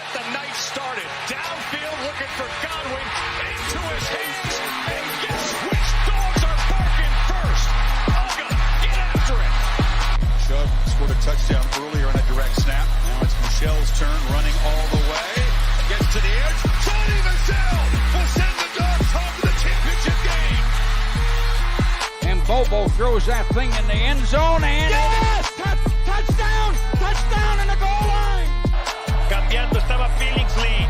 get the night started. Downfield looking for Godwin. Into his hands. And guess which dogs are barking first? Uga, get after it. Chubb scored a touchdown earlier on a direct snap. Now it's Michelle's turn, running all the way. Gets to the edge. Sonny Michel will send the Dogs home to the championship game. And Bobo throws that thing in the end zone and yes! Touchdown! Touchdown in the goal line! Cambiando estaba Billingsley.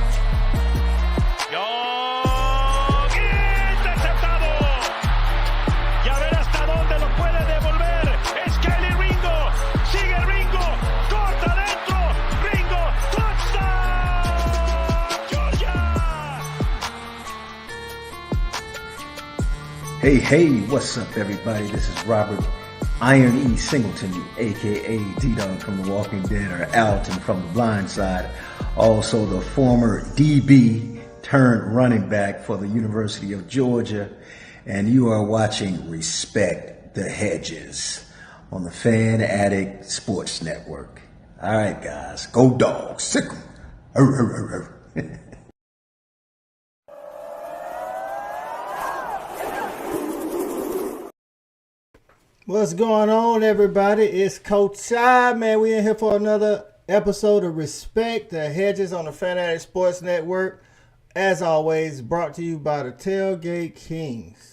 Interceptado. Y a ver hasta dónde lo puede devolver. Es Kelly Ringo. Sigue Ringo. Corta adentro. Ringo. Touchdown. Georgia. Hey, what's up, everybody? This is Robert Iron E. Singleton, a.k.a. D-Dog from The Walking Dead, or Alton from The Blind Side, also the former DB turned running back for the University of Georgia, and you are watching Respect the Hedges on the Fan Addict Sports Network. All right, guys, go Dogs, sick 'em. What's going on, everybody? It's Coach Shy, man. We in here for another episode of Respect the Hedges on the Fan Addict Sports Network. As always, brought to you by the Tailgate Kings.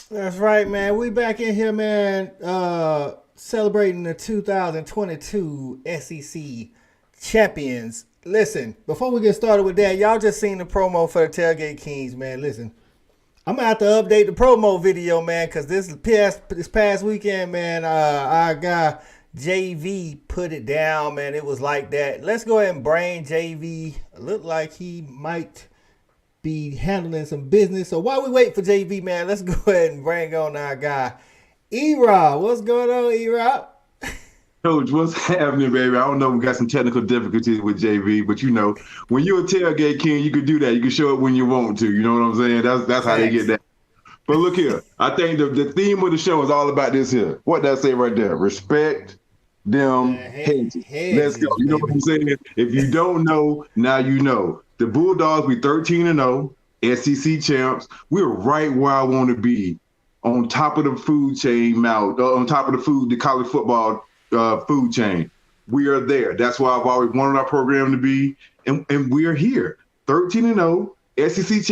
That's right, man. We back in here, man, celebrating the 2022 SEC champions. Listen, before we get started with that, y'all just seen the promo for the Tailgate Kings, man. Listen, I'm going to have to update the promo video, man, because this past weekend, man, our guy JV put it down, man. It was like that. Let's go ahead and bring JV. Look like he might be handling some business. So while we wait for JV, man, let's go ahead and bring on our guy, E-Rob. What's going on, E-Rob? Coach, what's happening, baby? I don't know. We got some technical difficulties with JV, but you know, when you're a tailgate king, you can do that. You can show it when you want to. You know what I'm saying? That's how they get that. But look here. I think the theme of the show is all about this here. What did I say right there? Respect them hedges. Let's go. You know what I'm saying? If you don't know, now you know. The Bulldogs, we 13-0, SEC champs. We're right where I want to be, on top of the food chain, on top of the college football food chain. We are there. That's why I've always wanted our program to be, and we're here. 13-0, SEC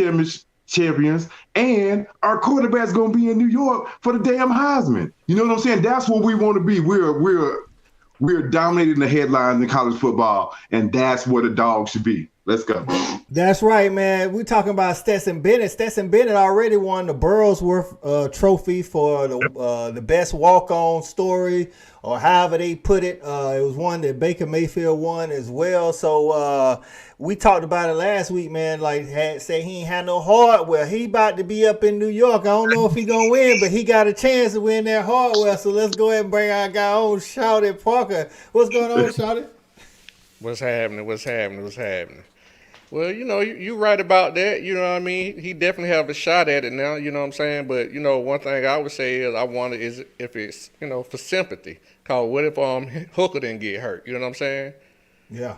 champions, and our quarterback's going to be in New York for the damn Heisman. You know what I'm saying? That's what we want to be. We're dominating the headlines in college football, and that's where the Dogs should be. Let's go. That's right, man. We're talking about Stetson Bennett. Stetson Bennett already won the Burlsworth trophy for the best walk-on story, or however they put it. It was one that Baker Mayfield won as well. So we talked about it last week, man. Like, say he ain't had no hardware. He about to be up in New York. I don't know if he gonna win, but he got a chance to win that hardware. So let's go ahead and bring our guy on, Shouty Parker. What's going on, Shouty? What's happening? Well, you know, you right about that. You know what I mean? He definitely have a shot at it now, you know what I'm saying? But, you know, one thing I would say is I wonder is if it's, you know, for sympathy. Because what if Hooker didn't get hurt? You know what I'm saying? Yeah.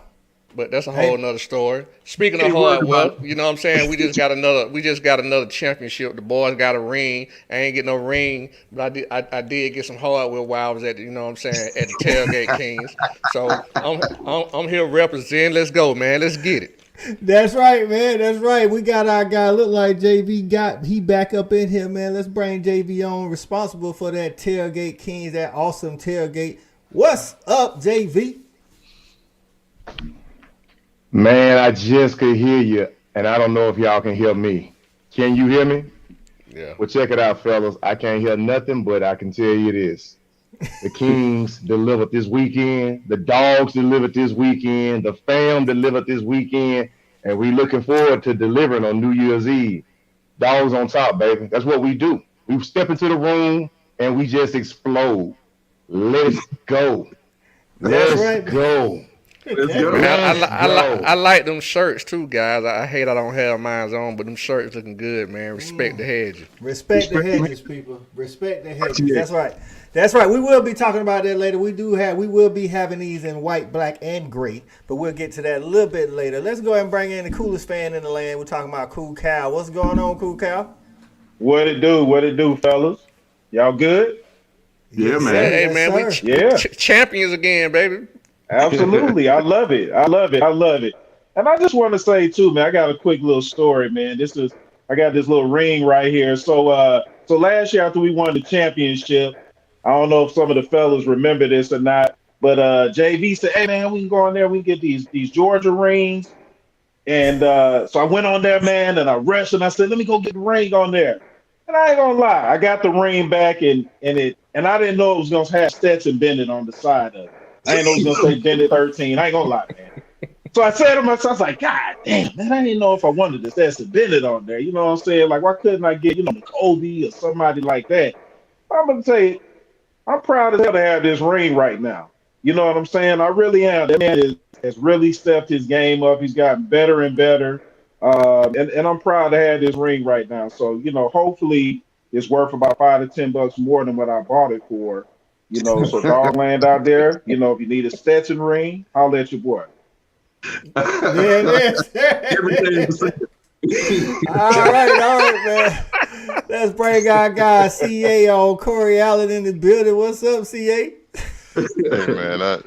But that's a whole nother story. Speaking of hardware, you know what I'm saying? We just got another championship. The boys got a ring. I ain't get no ring, but I did get some hardware while I was at the, you know what I'm saying, at the Tailgate Kings. So I'm here representing. Let's go, man. Let's get it. That's right, man. That's right. We got our guy. Look like JV he back up in here, man. Let's bring JV on, responsible for that Tailgate Kings, that awesome tailgate. What's up, JV? Man, I just could hear you, and I don't know if y'all can hear me. Can you hear me? Yeah. Well, check it out, fellas. I can't hear nothing, but I can tell you this. The Kings delivered this weekend. The Dogs delivered this weekend. The Fam delivered this weekend. And we looking forward to delivering on New Year's Eve. Dogs on top, baby. That's what we do. We step into the room and we just explode. Let's go. Let's go. I like them shirts too, guys. I hate I don't have mine on, but them shirts looking good, man. Respect the hedges. Respect the hedges, people. Respect the hedges. That's right. That's right. We will be talking about that later. We will be having these in white, black, and gray, but we'll get to that a little bit later. Let's go ahead and bring in the coolest fan in the land. We're talking about Cool Cal. What's going on, Cool Cal? What it do? What it do, fellas? Y'all good? Yeah, man. Hey, man, we champions again, baby. Absolutely. I love it. I love it. I love it. And I just want to say too, man, I got a quick little story, man. I got this little ring right here. So last year after we won the championship, I don't know if some of the fellas remember this or not, but JV said, "Hey man, we can go on there, we can get these Georgia rings." And so I went on there, man, and I rushed and I said, "Let me go get the ring on there." And I ain't gonna lie, I got the ring back and I didn't know it was gonna have Stetson Bennett on the side of it. I didn't know it was gonna say Bennett 13. I ain't gonna lie, man. So I said to myself, I was like, God damn, man, I didn't know if I wanted to Stetson Bennett on there. You know what I'm saying? Like, why couldn't I get, Kobe or somebody like that? I'm gonna tell you, I'm proud as hell to have this ring right now. You know what I'm saying? I really am. That man has really stepped his game up. He's gotten better and better. And I'm proud to have this ring right now. So, hopefully it's worth about $5 to $10 more than what I bought it for. So Dogland out there, if you need a Stetson ring, I'll let your boy. All right, man. Let's bring our guy CA on Corey Allen in the building. What's up, CA? Hey, man,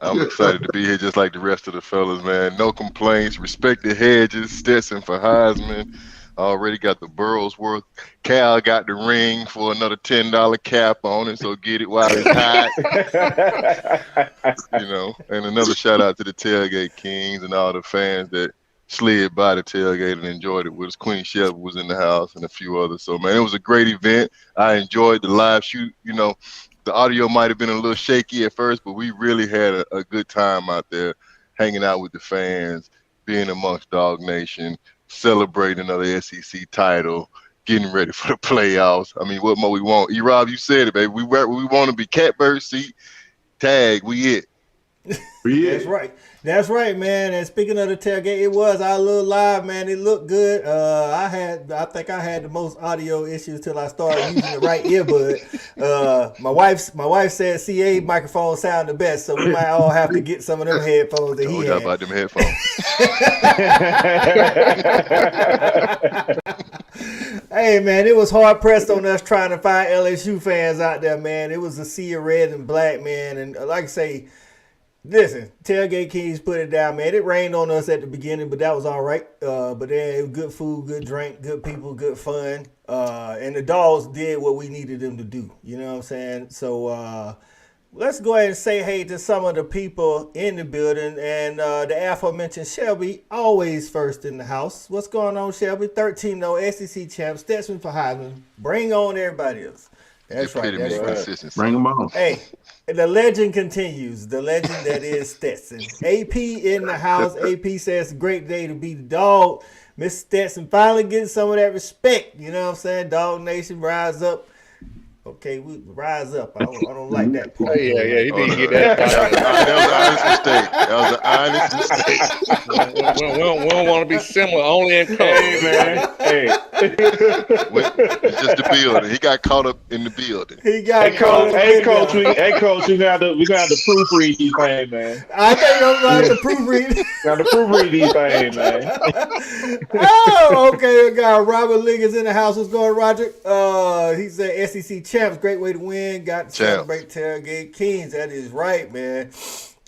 I'm excited to be here just like the rest of the fellas, man. No complaints. Respect the hedges. Stetson for Heisman. Already got the Burrowsworth. Cal got the ring for another $10 cap on it, so get it while it's hot. And another shout out to the Tailgate Kings and all the fans that slid by the tailgate and enjoyed it with us. Queen Shep was in the house and a few others. So, man, it was a great event. I enjoyed the live shoot. The audio might have been a little shaky at first, but we really had a good time out there hanging out with the fans, being amongst Dog Nation, celebrating another SEC title, getting ready for the playoffs. I mean, what more we want? E-Rob, you said it, baby. We want to be catbird seat, tag, we it. That's right, man. And speaking of the tailgate, it was our little live, man. It looked good. I think I had the most audio issues till I started using the right earbud. My wife said CA microphone sound the best, so we might all have to get some of them headphones that he had. About them headphones. Hey, man, it was hard pressed on us trying to find LSU fans out there, man. It was a sea of red and black, man. And like I say, listen, Tailgate Kings put it down, man. It rained on us at the beginning, but that was all right. But then it was good food, good drink, good people, good fun. And the Dogs did what we needed them to do. You know what I'm saying? So let's go ahead and say hey to some of the people in the building. And the aforementioned Shelby, always first in the house. What's going on, Shelby? 13-0 SEC champ, Stetson for Heisman. Bring on everybody else. That's right. That's right. Bring them on. Hey, the legend continues. The legend that is Stetson. AP in the house. AP says, great day to be the dog. Miss Stetson finally getting some of that respect. You know what I'm saying? Dog Nation, rise up. Okay, we rise up. I don't like that part. Yeah, you didn't get that. That was an honest mistake. We don't want to be similar, only in color. Hey, man. Hey. It's just the building. He got caught up in the building. Hey, coach, we got to proofread these things, man. I think I'm going to proofread. Got to proofread these things, man. Okay. We got Robert Liggins in the house. What's going on, Roger? He said SEC champs, great way to win. Got to celebrate Tailgate Kings. That is right, man.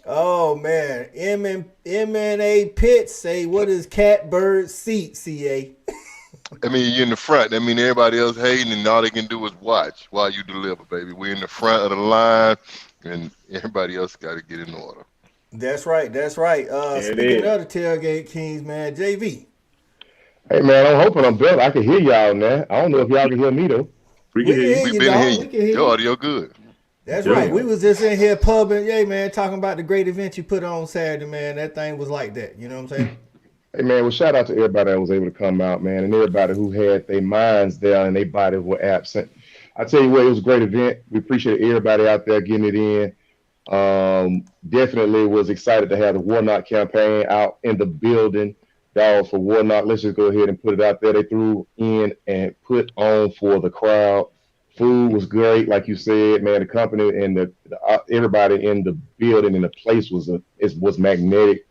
Oh, man. M&A Pitts say, what is catbird seat, CA? I mean, you're in the front. I mean, everybody else hating, and all they can do is watch while you deliver, baby. We're in the front of the line, and everybody else got to get in order. That's right. Speaking of the Tailgate Kings, man, JV. Hey, man, I'm hoping I'm better. I can hear y'all now. I don't know if y'all can hear me, though. We've been hearing you. Your audio good. That's right. We was just in here pubbing, man, talking about the great event you put on Saturday, man. That thing was like that. You know what I'm saying? Hey, man, well, shout out to everybody that was able to come out, man, and everybody who had their minds there and their bodies were absent. I tell you what, it was a great event. We appreciate everybody out there getting it in. Definitely was excited to have the Warnock campaign out in the building. Dawgs for Warnock. Let's just go ahead and put it out there. They threw in and put on for the crowd. Food was great, like you said, man. The company and the everybody in the building and the place was magnetic.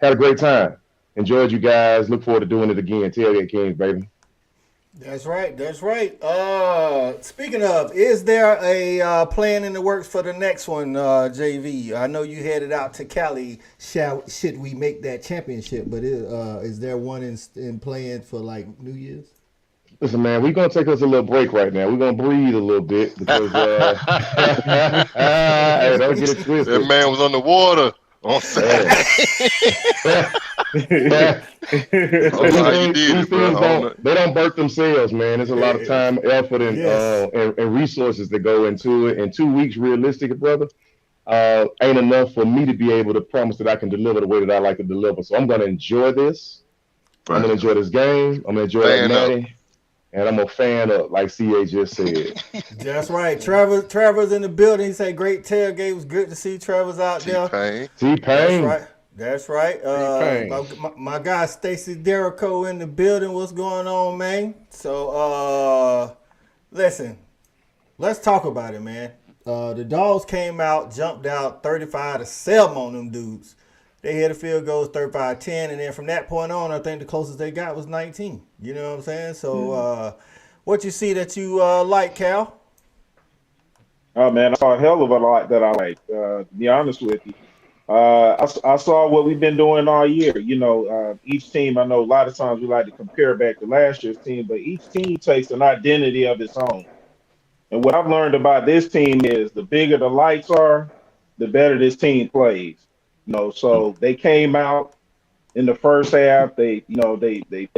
Had a great time. Enjoyed you guys. Look forward to doing it again. Tailgate Kings, baby. That's right. That's right. Speaking of, is there a plan in the works for the next one, JV? I know you headed out to Cali. Should we make that championship? But is there one in plan for like New Year's? Listen, man, we're going to take us a little break right now. We're going to breathe a little bit because hey, don't get it twisted. That man was on the water on Saturday. They don't birth themselves, man. There's a lot of time, effort, and resources that go into it. And 2 weeks, realistic, brother, ain't enough for me to be able to promise that I can deliver the way that I like to deliver. So I'm going to enjoy this. I'm going to enjoy this game. I'm going to enjoy that Natty. And I'm a fan of, like CA just said. That's right. Trevor's in the building. He said, great tailgate. It was good to see Trevor's out there. T-Pain. That's right. My guy Stacy Derrico in the building. What's going on, man? So, listen, let's talk about it, man. The Dawgs came out, jumped out 35-7 on them dudes. They hit a field goals 35-10, and then from that point on, I think the closest they got was 19. You know what I'm saying? So, what you see that you like, Cal? Oh, man, I saw a hell of a lot that I like, to be honest with you. I saw what we've been doing all year. You know, each team, I know a lot of times we like to compare back to last year's team, but each team takes an identity of its own. And what I've learned about this team is the bigger the lights are, the better this team plays. You know, so they came out in the first half. They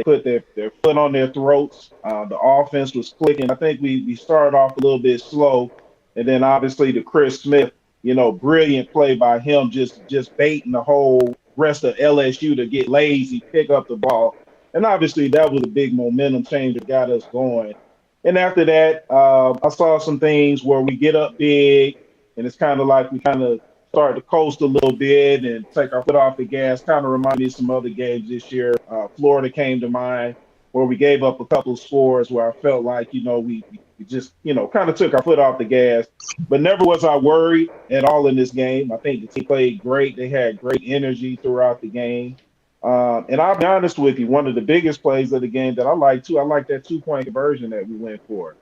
put their foot on their throats. The offense was clicking. I think we started off a little bit slow, and then obviously the Chris Smith, brilliant play by him, just baiting the whole rest of LSU to get lazy, pick up the ball, and obviously that was a big momentum change that got us going. And after that, I saw some things where we get up big, and it's kind of like we kind of start to coast a little bit and take our foot off the gas. Kind of remind me of some other games this year. Florida came to mind where we gave up a couple of scores where I felt like, we just, kind of took our foot off the gas. But never was I worried at all in this game. I think the team played great. They had great energy throughout the game. And I'll be honest with you, one of the biggest plays of the game that I like, too, I like that 2-point conversion that we went for.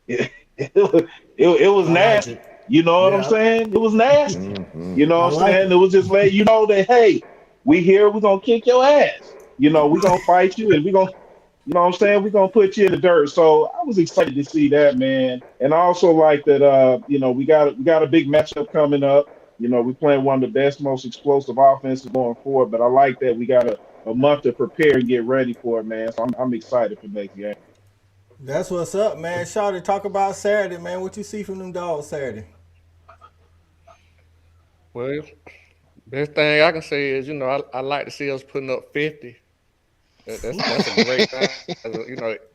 It was nasty. You know what I'm saying? It was nasty. Mm-hmm. You know what I'm saying? It was just letting you know that, hey, we here, we're going to kick your ass. We're going to fight you, and we're going to, we're going to put you in the dirt. So I was excited to see that, man. And I also like that, we got a big matchup coming up. We're playing one of the best, most explosive offenses going forward. But I like that we got a month to prepare and get ready for it, man. So I'm excited for the next game. That's what's up, man. Shawty, talk about Saturday, man. What you see from them Dawgs Saturday? Well, best thing I can say is, I like to see us putting up 50. That's a great thing.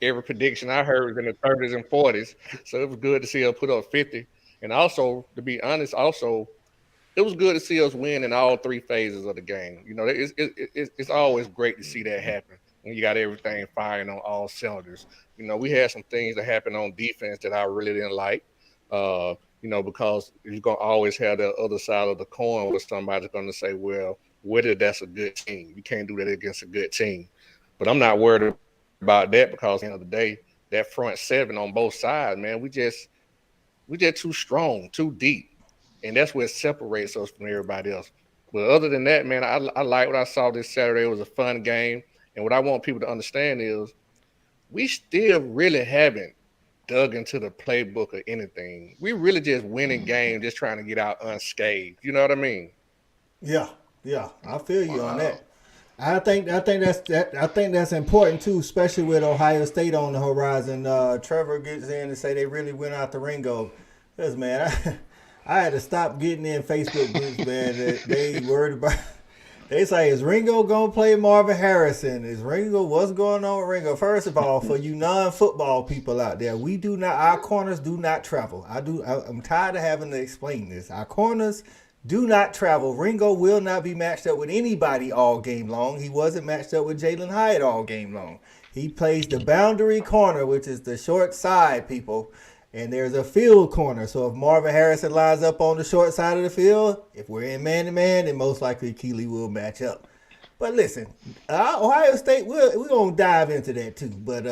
Every prediction I heard was in the 30s and 40s. So it was good to see us put up 50. And also, to be honest, it was good to see us win in all three phases of the game. It's always great to see that happen when you got everything firing on all cylinders. We had some things that happened on defense that I really didn't like. Because you're going to always have the other side of the coin where somebody's going to say, well, whether that's a good team. You can't do that against a good team. But I'm not worried about that because at the end of the day, that front seven on both sides, man, we just too strong, too deep. And that's what separates us from everybody else. But other than that, man, I like what I saw this Saturday. It was a fun game. And what I want people to understand is we still really haven't dug into the playbook or anything. We really just winning games, just trying to get out unscathed. You know what I mean? Yeah, I feel you on that. I think that's important too, especially with Ohio State on the horizon. Trevor gets in and say they really went out the Ringo. Because man, I had to stop getting in Facebook groups, man. That they worried about. They say, is Ringo gonna play Marvin Harrison? Is Ringo? What's going on with Ringo? First of all, for you non-football people out there, we do not. Our corners do not travel. I'm tired of having to explain this. Our corners do not travel. Ringo will not be matched up with anybody all game long. He wasn't matched up with Jalen Hyatt all game long. He plays the boundary corner, which is the short side, people. And there's a field corner. So if Marvin Harrison lines up on the short side of the field, if we're in man-to-man, then most likely Keeley will match up. But listen, Ohio State, we're going to dive into that too. But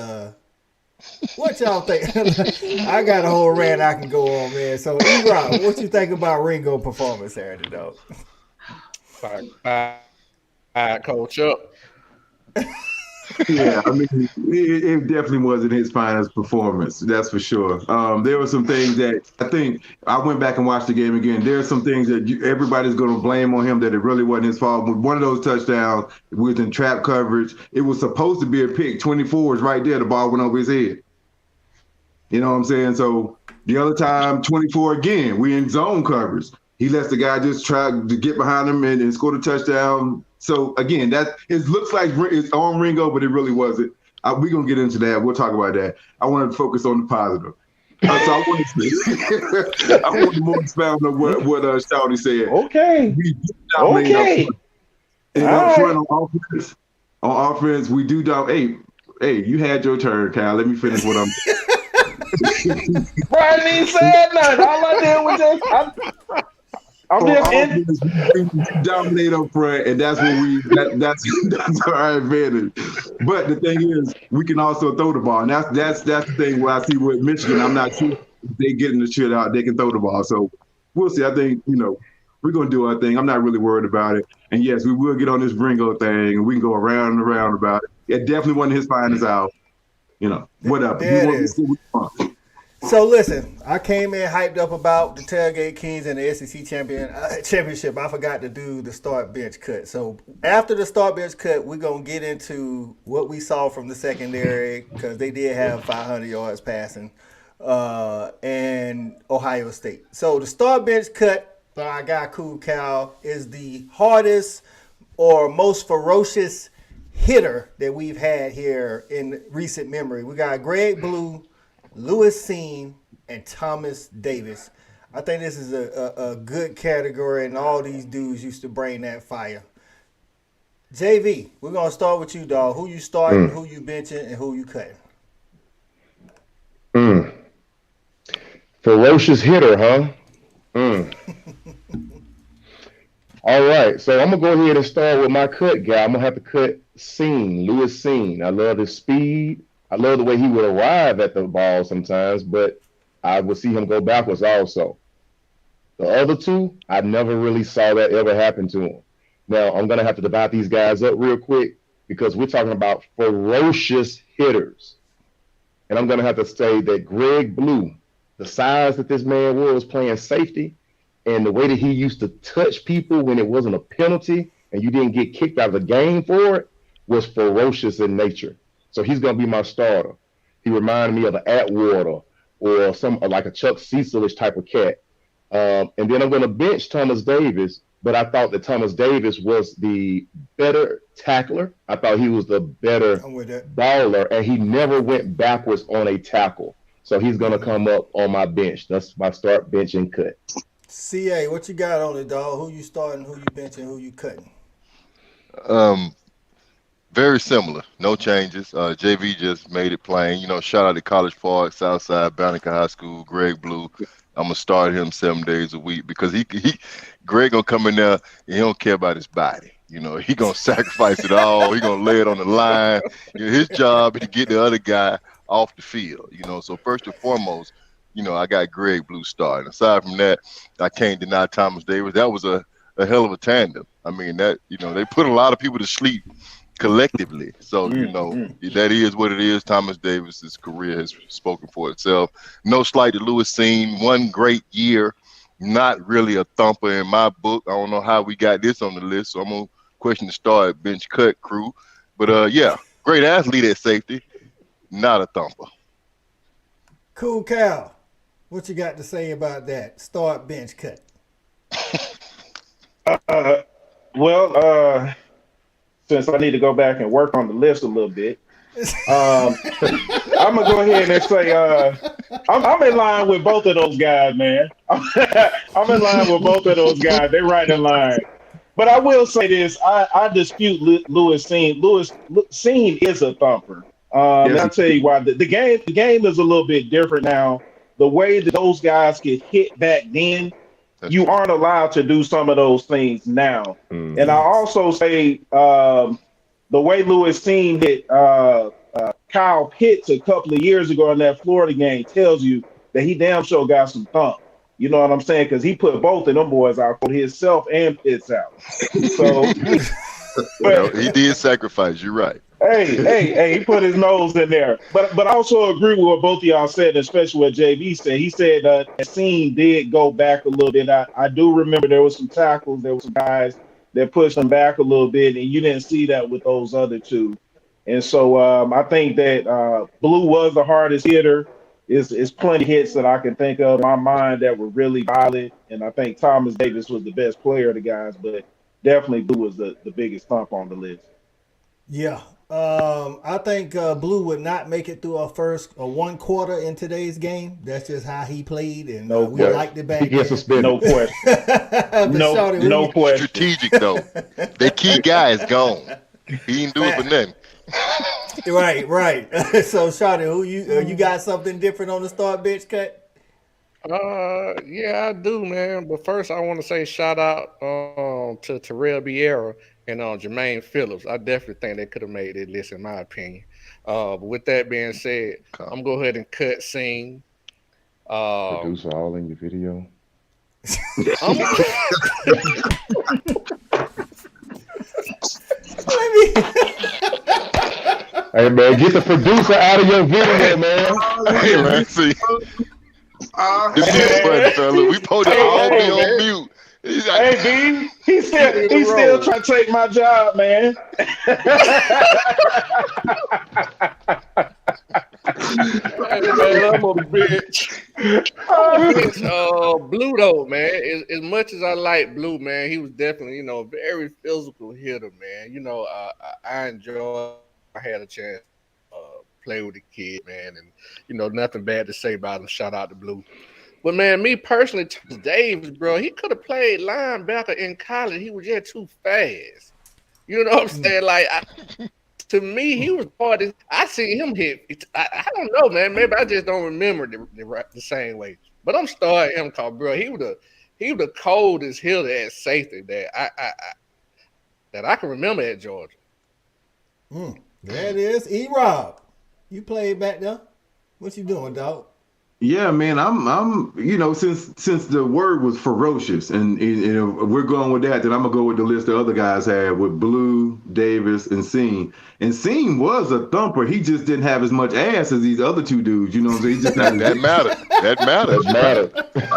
what y'all think? I got a whole rant I can go on, man. So, E-Rob, what you think about Ringo's performance Saturday, dog? Coach up. Yeah, I mean, it definitely wasn't his finest performance. That's for sure. There were some things that I think I went back and watched the game again. There are some things that everybody's going to blame on him that it really wasn't his fault. With one of those touchdowns, was in trap coverage. It was supposed to be a pick. 24 is right there. The ball went over his head. You know what I'm saying? So the other time, 24 again, we in zone coverage. He lets the guy just try to get behind him and score the touchdown. So, again, it looks like it's on Ringo, but it really wasn't. We're going to get into that. We'll talk about that. I want to focus on the positive. So I want to more expound on what Shawty said. Okay. We do dominate up front. And up front on offense, we do dominate. Hey, you had your turn, Kyle. Let me finish what I'm Brian ain't said nothing. All I did was just... I'm just we dominate up front, and that's what that's our advantage. But the thing is, we can also throw the ball, and that's the thing where I see with Michigan. I'm not sure if they getting the shit out. They can throw the ball, so we'll see. I think we're gonna do our thing. I'm not really worried about it. And yes, we will get on this Ringo thing, and we can go around and around about it. It definitely wasn't his finest out. Whatever. There it is. So listen, I came in hyped up about the Tailgate Kings and the SEC championship. I forgot to do the start bench cut. So after the start bench cut, we're going to get into what we saw from the secondary because they did have 500 yards passing and Ohio State. So the start bench cut by our guy Cool Cal is the hardest or most ferocious hitter that we've had here in recent memory. We got Greg Blue, Lewis Seen, and Thomas Davis. I think this is a good category, and all these dudes used to bring that fire. JV, we're going to start with you, dog. Who you starting, who you benching, and who you cutting? Ferocious hitter, huh? All right, so I'm going to go ahead and start with my cut guy. I'm going to have to cut Seen, Lewis Seen. I love his speed. I love the way he would arrive at the ball sometimes, but I would see him go backwards also. The other two, I never really saw that ever happen to him. Now, I'm going to have to divide these guys up real quick because we're talking about ferocious hitters. And I'm going to have to say that Greg Blue, the size that this man was playing safety, and the way that he used to touch people when it wasn't a penalty and you didn't get kicked out of the game for it, was ferocious in nature. So he's going to be my starter. He reminded me of an Atwater or like a Chuck Cecilish type of cat. And then I'm going to bench Thomas Davis, but I thought that Thomas Davis was the better tackler. I thought he was the better baller, and he never went backwards on a tackle. So he's going to come up on my bench. That's my start, bench, and cut. CA, what you got on it, dog? Who you starting, who you benching, who you cutting? Very similar, no changes. JV just made it plain. Shout out to College Park, Southside, Banneker High School, Greg Blue. I'm gonna start him 7 days a week because Greg gonna come in there and he don't care about his body. He gonna sacrifice it all. He gonna lay it on the line. His job is to get the other guy off the field. So first and foremost, I got Greg Blue starting. Aside from that, I can't deny Thomas Davis. That was a hell of a tandem. I mean, that they put a lot of people to sleep collectively. So, that is what it is. Thomas Davis's career has spoken for itself. No slight to Lewis Seen. One great year. Not really a thumper in my book. I don't know how we got this on the list, so I'm going to question the start bench cut crew. But, great athlete at safety. Not a thumper. Cool Cal. What you got to say about that? Start, bench, cut. Well, since I need to go back and work on the list a little bit, I'm gonna go ahead and say I'm in line with both of those guys, man. I'm in line with both of those guys. They're right in line. But I will say this: I dispute Lewis Cine. Lewis Cine is a thumper. And I'll tell you why. The game is a little bit different now. The way that those guys get hit back then, you aren't allowed to do some of those things now. Mm-hmm. And I also say the way Lewis Cine hit Kyle Pitts a couple of years ago in that Florida game tells you that he damn sure got some thump. You know what I'm saying? Because he put both of them boys out, for himself and Pitts out. So, he did sacrifice. You're right. Hey, he put his nose in there. But I also agree with what both of y'all said, especially what JV said. He said that Cine did go back a little bit. I do remember there was some tackles, there were some guys that pushed him back a little bit, and you didn't see that with those other two. And so I think that Blue was the hardest hitter. It's plenty of hits that I can think of in my mind that were really violent, and I think Thomas Davis was the best player of the guys, but definitely Blue was the biggest thump on the list. Yeah. I think Blue would not make it through one quarter in today's game. That's just how he played, and we liked it back. He gets suspended. No question. no question. Strategic though. Their key guy is gone. He didn't do it for nothing. Right. So, Shawty, who you got something different on the start bench cut? Yeah, I do, man. But first, I want to say shout out to Terrell Vieira and Jermaine Phillips. I definitely think they could have made it list, in my opinion. But with that being said, I'm going to go ahead and cut Cine. Producer all in your video. Hey, man, get the producer out of your video, man. Hey, man, see. This is funny, fella. We supposed to all be on mute. Hey, B, he's still trying to take my job, man. I'm a bitch. Blue though, man. As much as I like Blue, man, he was definitely, a very physical hitter, man. I enjoyed. I had a chance to play with the kid, man, and nothing bad to say about him. Shout out to Blue. But man, me personally, Thomas Davis, bro, he could have played linebacker in college. He was just too fast. You know what I'm saying? Like, to me, he was hard. I seen him hit. I don't know, man. Maybe I just don't remember the same way. But I'm starting him, cause bro, he was the coldest hitter at safety that I can remember at Georgia. There it is. E-Rob, you played back there. What you doing, dog? Yeah, man, I'm since the word was ferocious, and we're going with that, then I'm gonna go with the list the other guys had with Blue, Davis, and Cine. And Cine was a thumper. He just didn't have as much ass as these other two dudes. You know what I'm saying? He just that mattered.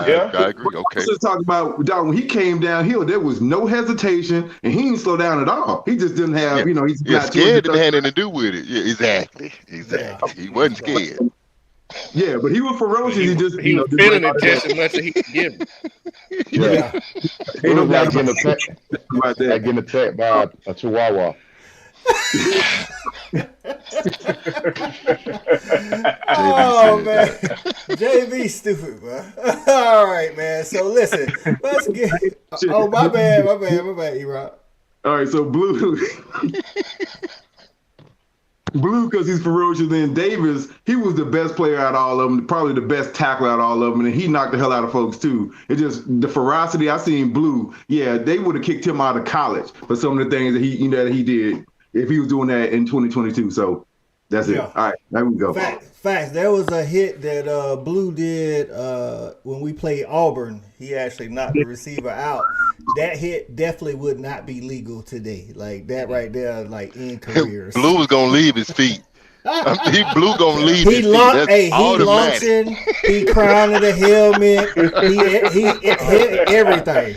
Yeah, I agree. Okay. Just talking about dog, when he came downhill, there was no hesitation, and he didn't slow down at all. He just didn't have, he's not scared. Didn't have anything to do with it. Yeah, exactly. He wasn't scared. Yeah, but he was ferocious. He was feeling it just as much as he could give him. Yeah. He was like getting attacked by a chihuahua. Oh man, JV stupid, man. All right, man. So listen, let's get. Oh my bad, E-Rob. All right, so Blue. Blue, because he's ferocious, and Davis, he was the best player out of all of them, probably the best tackler out of all of them, and he knocked the hell out of folks too. It just the ferocity I seen Blue. Yeah, they would have kicked him out of college for some of the things that he did if he was doing that in 2022. So that's it. All right, there we go. Facts. There was a hit that Blue did when we played Auburn. He actually knocked the receiver out. That hit definitely would not be legal today. Like that right there, like in careers. Blue was gonna leave his feet. Blue gonna leave his feet. He launching. He crowning the helmet. He hit everything.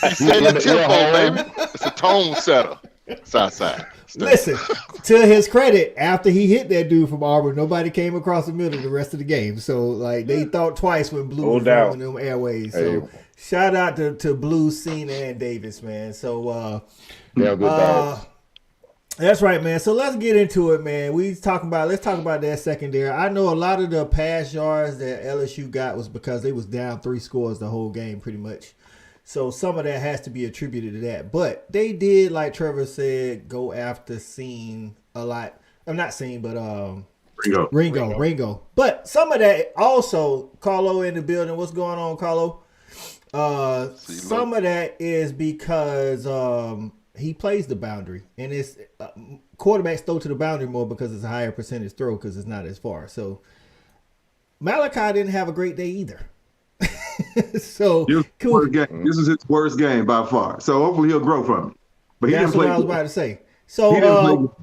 He set the tempo, baby. It's a tone setter. Southside. Listen, to his credit, after he hit that dude from Auburn, nobody came across the middle the rest of the game. So, like, they thought twice when Blue was running them airways. So, shout out to Blue, Cena, and Davis, man. So, that's right, man. So let's get into it, man. Let's talk about that secondary. I know a lot of the pass yards that LSU got was because they was down 3 scores the whole game, pretty much. So some of that has to be attributed to that. But they did, like Trevor said, go after Scene a lot. I'm not Scene, but Ringo. But some of that also, Carlo in the building. What's going on, Carlo? Some of that is because he plays the boundary, and it's quarterbacks throw to the boundary more because it's a higher percentage throw because it's not as far. So Malachi didn't have a great day either. So cool. This is his worst game by far. So hopefully he'll grow from it. But that's what I was about to say. So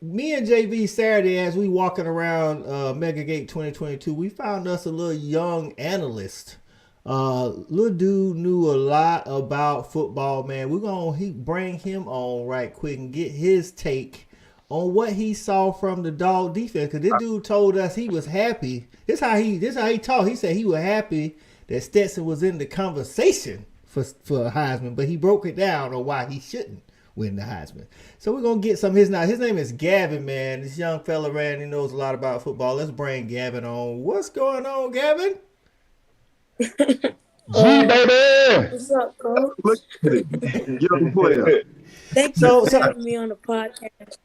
me and JV Saturday, as we walking around MegaGate 2022, we found us a little young analyst. Little dude knew a lot about football, man. We're gonna bring him on right quick and get his take on what he saw from the dog defense. Cause this dude told us he was happy. This how he talked. He said he was happy that Stetson was in the conversation for Heisman, but he broke it down on why he shouldn't win the Heisman. So we're gonna get some of his now. His name is Gavin, man. This young fella, he knows a lot about football. Let's bring Gavin on. What's going on, Gavin? Baby. What's up, Coach? Look at it. Young player. Thanks for having me on the podcast.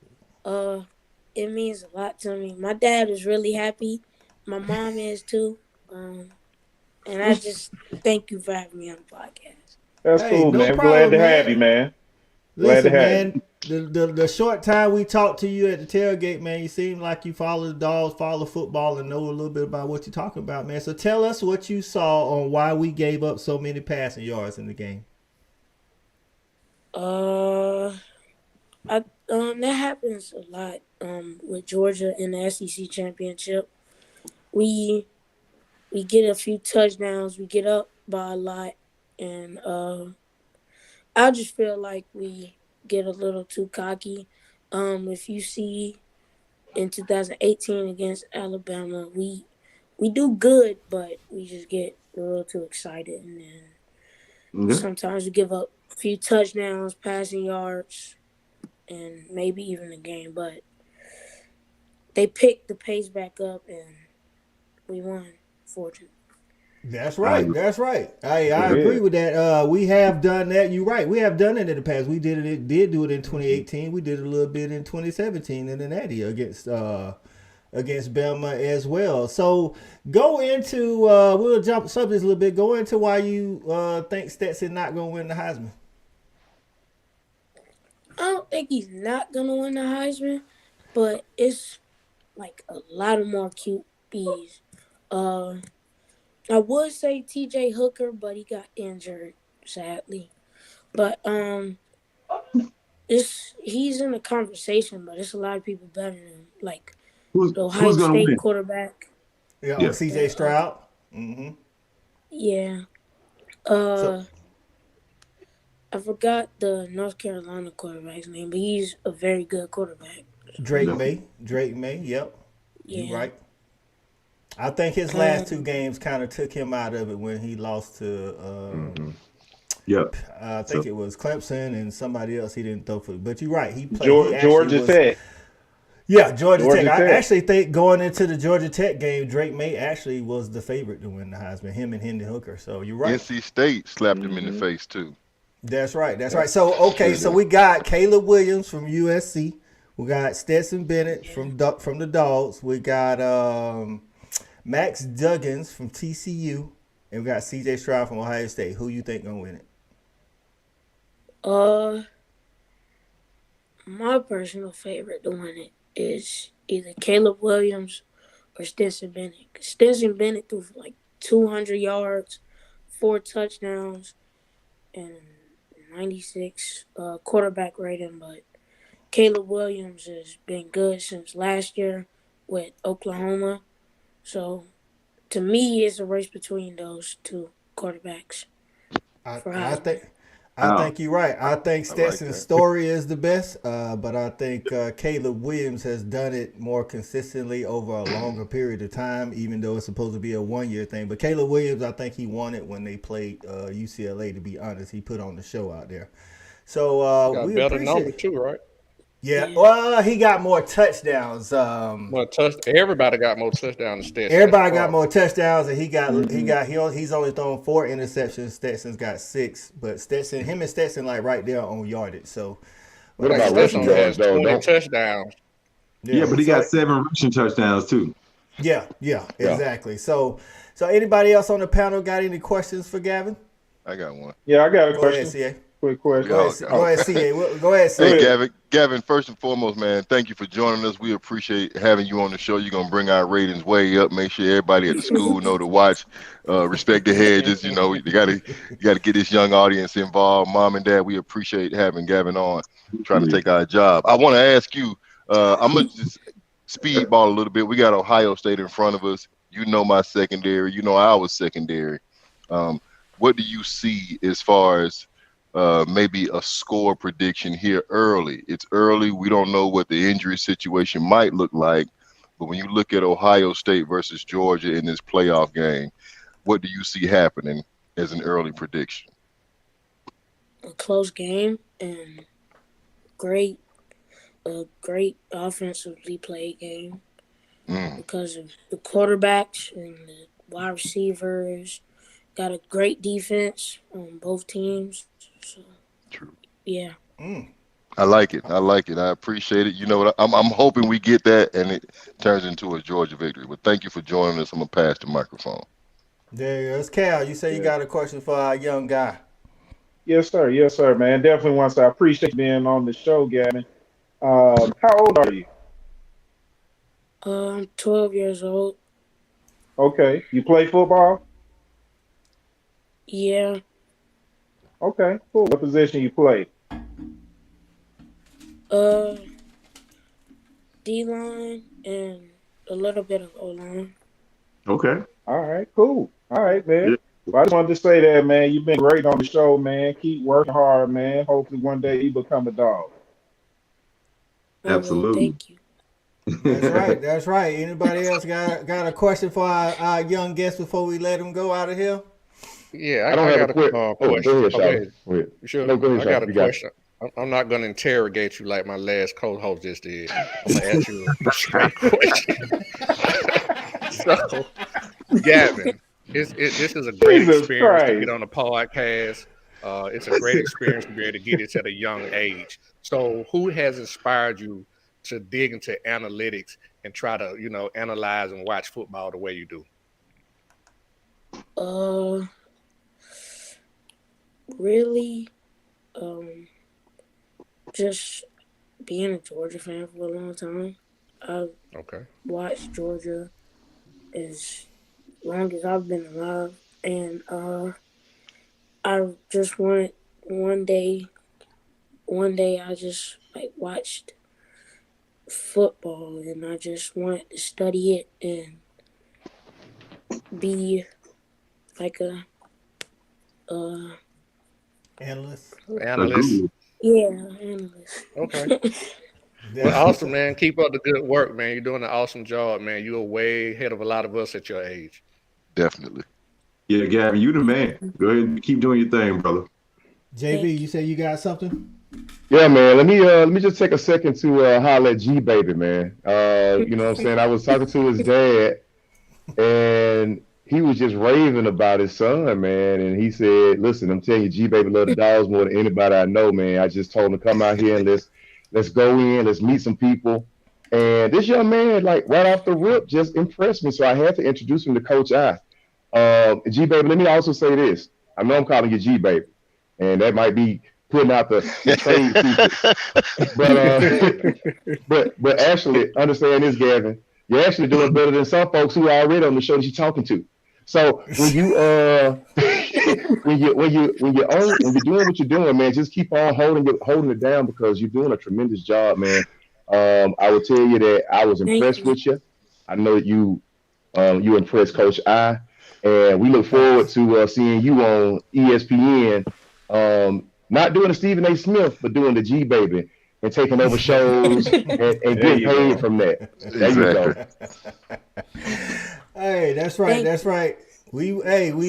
It means a lot to me. My dad is really happy. My mom is too. And I just thank you for having me on the podcast. That's cool, man. Problem, glad to have you, man. Listen, man, the short time we talked to you at the tailgate, man, you seem like you follow the Dogs, follow football, and know a little bit about what you're talking about, man. So tell us what you saw on why we gave up so many passing yards in the game. That happens a lot with Georgia in the SEC championship. We get a few touchdowns, we get up by a lot, and I just feel like we get a little too cocky. If you see in 2018 against Alabama, we do good, but we just get a little too excited, and then sometimes we give up a few touchdowns, passing yards, and maybe even a game. But they picked the pace back up, and we won, fortunately. That's right. That's right. I agree with that. We have done that. You're right. We have done it in the past. We did do it in 2018. We did it a little bit in 2017 in the Natty against Bama as well. So go into we'll jump subjects a little bit. Go into why you think Stetson not going to win the Heisman. I don't think he's not going to win the Heisman, but it's like a lot of more QBs. I would say T.J. Hooker, but he got injured, sadly. But he's in the conversation, but it's a lot of people better than him. Like the Ohio State quarterback. Yeah, C.J. Stroud. Mm-hmm. Yeah. I forgot the North Carolina quarterback's name, but he's a very good quarterback. Drake May. Yep. Yeah. You're right. I think his last 2 games kind of took him out of it when he lost to I think it was Clemson and somebody else he didn't throw for. But you're right. He played Georgia Tech. Yeah, Georgia Tech. I actually think going into the Georgia Tech game, Drake May actually was the favorite to win the Heisman, him and Hendon Hooker. So you're right. NC State slapped him in the face too. That's right. So so we got Caleb Williams from USC. We got Stetson Bennett from the Dawgs. We got Max Duggins from TCU, and we got C.J. Stroud from Ohio State. Who you think gonna win it? My personal favorite to win it is either Caleb Williams or Stetson Bennett. Stetson Bennett threw for like 200 yards, 4 touchdowns, and 96 quarterback rating. But Caleb Williams has been good since last year with Oklahoma. So, to me, it's a race between those 2 quarterbacks. I I think you're right. I think Stetson's story is the best, but I think Caleb Williams has done it more consistently over a longer period of time, even though it's supposed to be a 1-year thing. But Caleb Williams, I think he won it when they played UCLA, to be honest. He put on the show out there. So we better appreciate number too, right? Yeah, well, he got more touchdowns. Everybody got more touchdowns than Stetson. Everybody got more touchdowns, and he's only thrown 4 interceptions. Stetson's got 6, but him and Stetson like right there on yardage. So what about rushing yards though? 20 touchdowns. Yeah, but he got 7 rushing touchdowns too. Yeah, exactly. So anybody else on the panel got any questions for Gavin? I got one. Yeah, I got a Go question. ahead, CA. Quick question. Go ahead, CA. Go ahead, CA. Hey, Gavin, first and foremost, man, thank you for joining us. We appreciate having you on the show. You're going to bring our ratings way up. Make sure everybody at the school know to watch Respect the Hedges. You know, you got to get this young audience involved. Mom and Dad, we appreciate having Gavin on, trying to take our job. I want to ask you, I'm going to just speedball a little bit. We got Ohio State in front of us. You know my secondary. You know our secondary. What do you see as far as maybe a score prediction here early? It's early. We don't know what the injury situation might look like. But when you look at Ohio State versus Georgia in this playoff game, what do you see happening as an early prediction? A close game and a great offensively played game because of the quarterbacks and the wide receivers. Got a great defense on both teams. So, true. Yeah. I like it. I appreciate it. You know what? I'm hoping we get that and it turns into a Georgia victory. But thank you for joining us. I'm going to pass the microphone. There you go. It's Cal. You say you got a question for our young guy. Yes, sir. Yes, sir, man. Definitely wants to appreciate being on the show, Gavin. How old are you? I'm 12 years old. Okay. You play football? Yeah. Okay, cool. What position you play? D-line and a little bit of O-line. Okay. All right, cool. All right, man. Yeah. Well, I just wanted to say that, man. You've been great on the show, man. Keep working hard, man. Hopefully one day you become a dog. Absolutely. Thank you. That's right. Anybody else got a question for our young guest before we let him go out of here? Yeah, I don't have a quick question. Go ahead, You sure? No, go ahead, I got a you question. I'm not going to interrogate you like my last co-host just did. I'm going to ask you a straight question. So, Gavin, this is a great experience to get on a podcast. It's a great experience to be able to get it at a young age. So, who has inspired you to dig into analytics and try to, analyze and watch football the way you do? Really, just being a Georgia fan for a long time. I've watched Georgia as long as I've been alive, and I just wanted one day I just watched football, and I just wanted to study it and be like a analyst. Yeah, analyst. Okay. Well, awesome, man. Keep up the good work, man. You're doing an awesome job, man. You're way ahead of a lot of us at your age. Definitely. Yeah, Gavin, you the man. Go ahead and keep doing your thing, brother. JB, you say you got something? Yeah, man. Let me just take a second to holler at G Baby, man. You know what I'm saying? I was talking to his dad, and he was just raving about his son, man. And he said, "Listen, I'm telling you, G Baby love the Dogs more than anybody I know, man. I just told him to come out here and let's go in, let's meet some people." And this young man, like right off the rip, just impressed me. So I had to introduce him to Coach I. G Baby, let me also say this. I know I'm calling you G Baby, and that might be putting out the trade secret. But actually, understand this, Gavin. You're actually doing better than some folks who are already on the show that you're talking to. So when you when you're doing what you're doing, man, just keep on holding it down because you're doing a tremendous job, man. I will tell you that I was impressed with you. I know that you impressed Coach I, and we look forward to seeing you on ESPN Not doing the Stephen A. Smith, but doing the G Baby and taking over shows and getting paid from that. There you go. Hey, that's right. That's right. We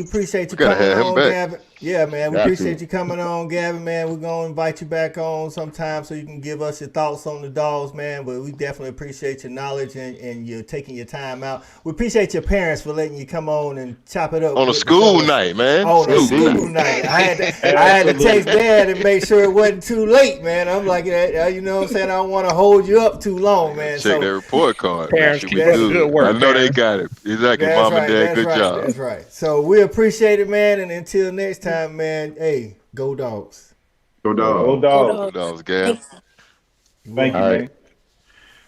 appreciate you Gotta coming have him on, back. Gavin. Yeah, man, we Got appreciate to. you coming on, Gavin, man. We're gonna invite you back on sometime so you can give us your thoughts on the Dogs, man. But we definitely appreciate your knowledge and you taking your time out. We appreciate your parents for letting you come on and chop it up On a with the school fellas. night, man. On a school night. I had to text Dad and make sure it wasn't too late, man. I'm like, you know what I'm saying? I don't want to hold you up too long, man. Check that report card. Parents Should keep be up the good work, I know they parents. got it. Exactly, That's Mom right, and Dad. that's Good right, job. That's right. So we appreciate it, man. And until next time, man, hey, go Dogs. Go Dawgs. Go Dogs. That was Gav. Thank you, All man. right.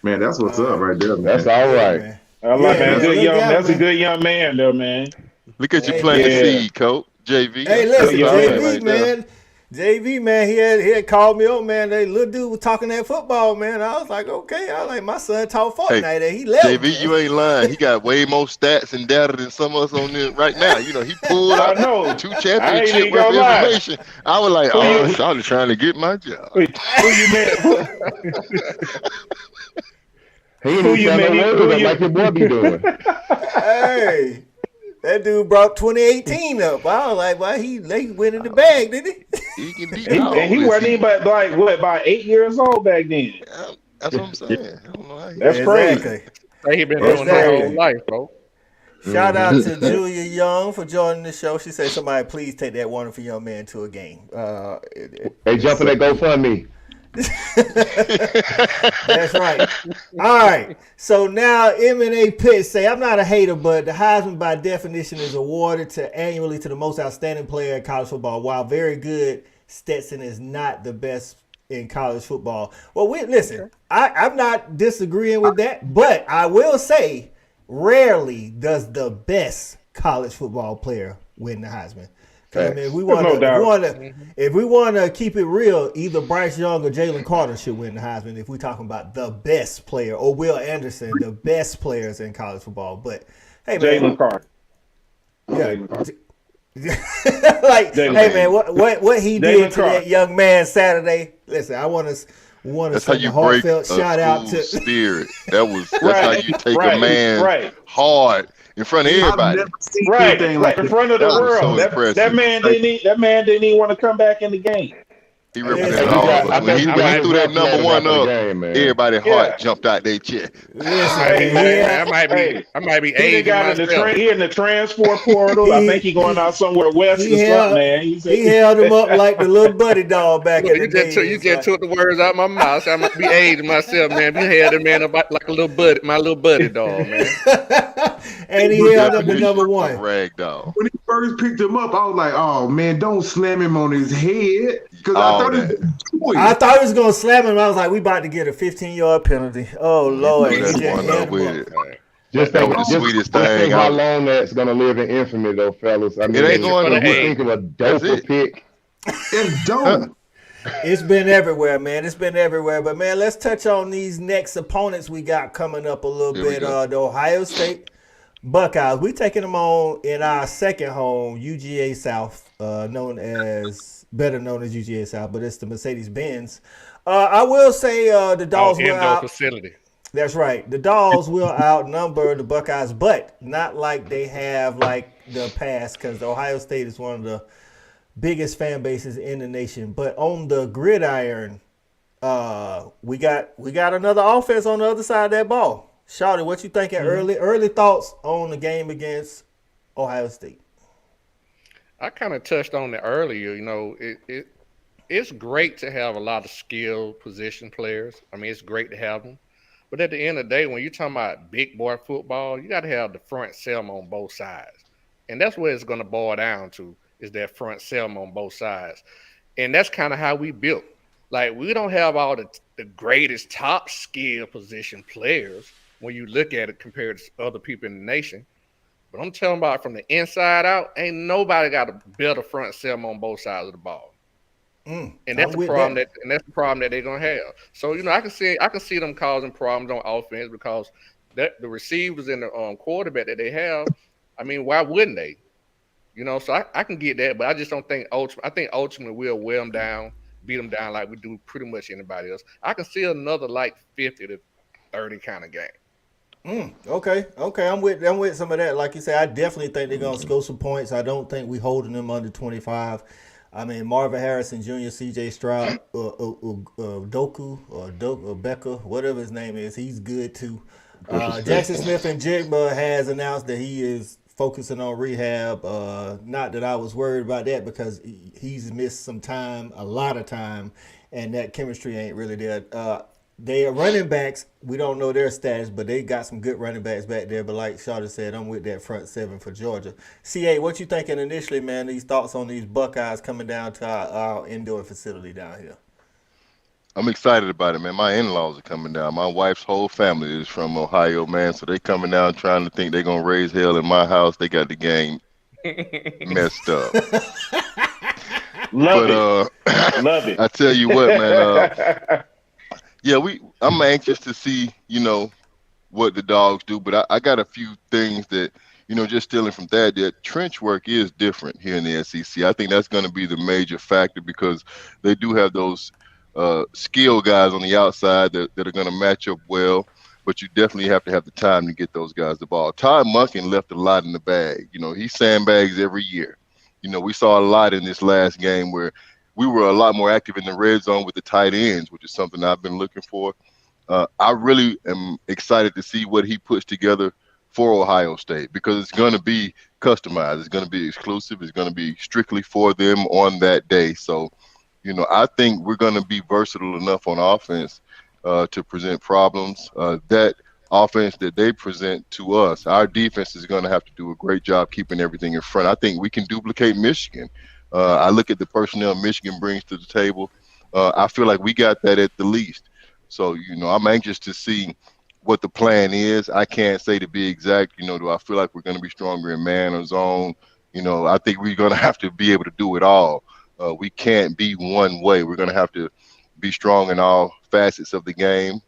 Man, that's what's up right there, man. That's all right. Man. I like Yeah, man. Good look young. out, That's man. a good young man, there, man. Look at you Hey, planting yeah. seed, coach. JV. Hey, That's listen, all right JV, right there. man. JV, man, he had called me up, man. That little dude was talking that football, man. I was like, okay. I was like, my son taught Fortnite, and he left. JV, you ain't lying. He got way more stats and data than some of us on there right now. You know, he pulled I out know. 2 I ain't championship even worth of gonna lie. information. I was like, oh, Charlie trying to get my job. Who you met? He ain't Who even you tell no man? words Who of you- like your boy be doing. Hey, that dude brought 2018 up. I was like, well, he went in the bag, didn't he? He can beat And he wasn't even but like what, about 8 years old back then. That's what I'm saying. I don't know how he That's crazy. Exactly. He been That's doing that crazy. whole life, bro. Shout out to Julia Young for joining the show. She said, somebody please take that wonderful young man to a game. They jumping that GoFundMe. That's right. All right. So now M&A Pitts say, I'm not a hater, but the Heisman by definition is awarded annually to the most outstanding player in college football. While very good, Stetson is not the best in college football. Well, listen, I'm not disagreeing with that, but I will say rarely does the best college football player win the Heisman. I mean, if we want to keep it real, either Bryce Young or Jalen Carter should win the Heisman if we're talking about the best player, or Will Anderson, the best players in college football. But hey, man, Jalen Carter. yeah, Jalen Carter. like, Jalen hey man, what he did Jalen to Carter. that young man Saturday. Listen, I want to That's how send you a break a heartfelt shout out school to. spirit. That's Right, how you take right, a man right. hard in front of everybody. I've never seen Right, anything right like in front of the That was world. so that impressive. man didn't even want to come back in the game. He Yeah, represented I all got- of I us. When he think threw that he number was one after the up, game, man. everybody's Yeah. heart jumped out their chest. Listen, Hey, man, I might be He aging got in the myself. he in the transport portal. I think he going out somewhere west or something, man. He held him up like the little buddy dog back Look, in the you just, day. took, you It's just like- took the words out of my mouth. So I might be aging myself, man. You had that man about like a little buddy, my little buddy dog, man. and he held up the number A one. rag doll. when he first picked him up, I was like, "Oh man, don't slam him on his head," because I All thought that. it was I thought he was gonna slam him. I was like, we about to get a 15-yard penalty. Oh Lord, He he threw just that one held up him with up. it. Just That think, was the just sweetest think thing. how long that's gonna live in infamy, though, fellas. I mean, ain't going when we nowhere. think of a That's doper it. pick. It's dope. It's been everywhere, man. It's been everywhere. But man, let's touch on these next opponents we got coming up a little Here we bit. go. The Ohio State Buckeyes. We taking them on in our second home, UGA South, better known as UGA South, but it's the Mercedes-Benz. I will say the Dogs will Indoor out. facility. That's right. The Dogs will outnumber the Buckeyes, but not like they have like the past, because Ohio State is one of the biggest fan bases in the nation. But on the gridiron, we got another offense on the other side of that ball. Shawty, what you thinking? Early thoughts on the game against Ohio State? I kind of touched on it earlier. You know, it's great to have a lot of skilled position players. I mean, it's great to have them. But at the end of the day, when you're talking about big boy football, you got to have the front seven on both sides. And that's what it's going to boil down to, is that front seven on both sides. And that's kind of how we built. Like, we don't have all the greatest top skill position players when you look at it compared to other people in the nation. But I'm telling about from the inside out, ain't nobody got a better front seven on both sides of the ball. And that's the problem that they're gonna have. So, you know, I can see them causing problems on offense because the receivers and the quarterback that they have. I mean, why wouldn't they? You know, so I can get that, but I just don't think I think ultimately we'll wear them down, beat them down like we do pretty much anybody else. I can see another like 50 to 30 kind of game. Okay. I'm with some of that. Like you said, I definitely think they're gonna score some points. I don't think we holding them under 25. I mean, Marvin Harrison Jr., C.J. Stroud, Doku or Becca, whatever his name is, he's good too. Jackson Smith and Jigma has announced that he is focusing on rehab. Not that I was worried about that because he's missed some time, a lot of time, and that chemistry ain't really there. They are running backs. We don't know their status, but they got some good running backs back there. But like Shawty said, I'm with that front seven for Georgia. CA, what you thinking initially, man? These thoughts on these Buckeyes coming down to our indoor facility down here? I'm excited about it, man. My in-laws are coming down. My wife's whole family is from Ohio, man. So they coming down trying to think they're going to raise hell in my house. They got the game messed up. Love it. I tell you what, man. Yeah, I'm anxious to see, what the Dogs do. But I got a few things that, just stealing from that trench work is different here in the SEC. I think that's going to be the major factor because they do have those skill guys on the outside that are going to match up well, but you definitely have to have the time to get those guys the ball. Todd Monken left a lot in the bag. He sandbags every year. We saw a lot in this last game where we were a lot more active in the red zone with the tight ends, which is something I've been looking for. I really am excited to see what he puts together for Ohio State because it's going to be customized. It's going to be exclusive. It's going to be strictly for them on that day. So, I think we're going to be versatile enough on offense to present problems. That offense that they present to us, our defense is going to have to do a great job keeping everything in front. I think we can duplicate Michigan. I look at the personnel Michigan brings to the table. I feel like we got that at the least. So, I'm anxious to see what the plan is. I can't say to be exact, do I feel like we're going to be stronger in man or zone? I think we're going to have to be able to do it all. We can't be one way. We're going to have to be strong in all facets of the game,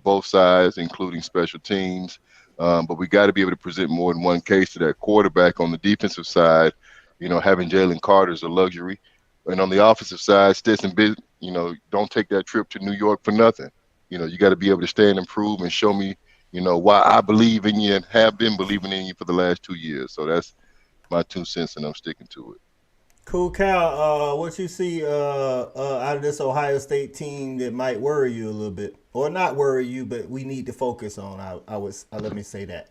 both sides, including special teams. But we got to be able to present more than one case to that quarterback on the defensive side. Having Jalen Carter is a luxury. And on the offensive side, Stetson Bennett, don't take that trip to New York for nothing. You got to be able to stay and improve and show me, why I believe in you and have been believing in you for the last 2 years. So that's my 2 cents, and I'm sticking to it. Cool, Cal. What you see out of this Ohio State team that might worry you a little bit, or not worry you, but we need to focus on? Let me say that.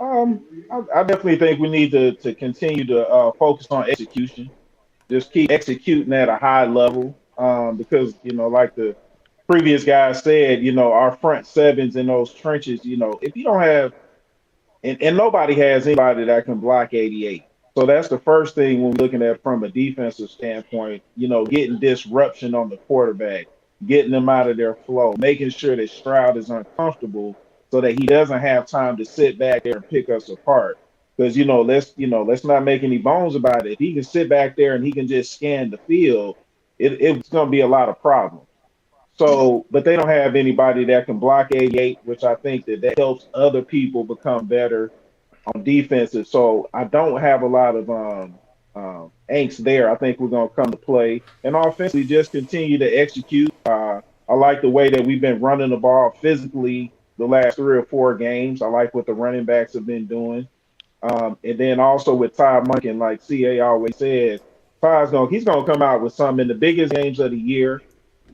I definitely think we need to continue to focus on execution. Just keep executing at a high level because, like the previous guy said, our front sevens in those trenches, if you don't have and nobody has anybody that can block 88. So that's the first thing when we're looking at from a defensive standpoint, getting disruption on the quarterback, getting them out of their flow, making sure that Stroud is uncomfortable so that he doesn't have time to sit back there and pick us apart. Because, let's not make any bones about it. If he can sit back there and he can just scan the field, it's going to be a lot of problems. So, but they don't have anybody that can block 88, which I think that helps other people become better on defensive. So I don't have a lot of angst there. I think we're going to come to play. And offensively, just continue to execute. I like the way that we've been running the ball physically the last 3 or 4 games. I like what the running backs have been doing. And then also with Todd Monken, like CA always says, he's going to come out with some in the biggest games of the year.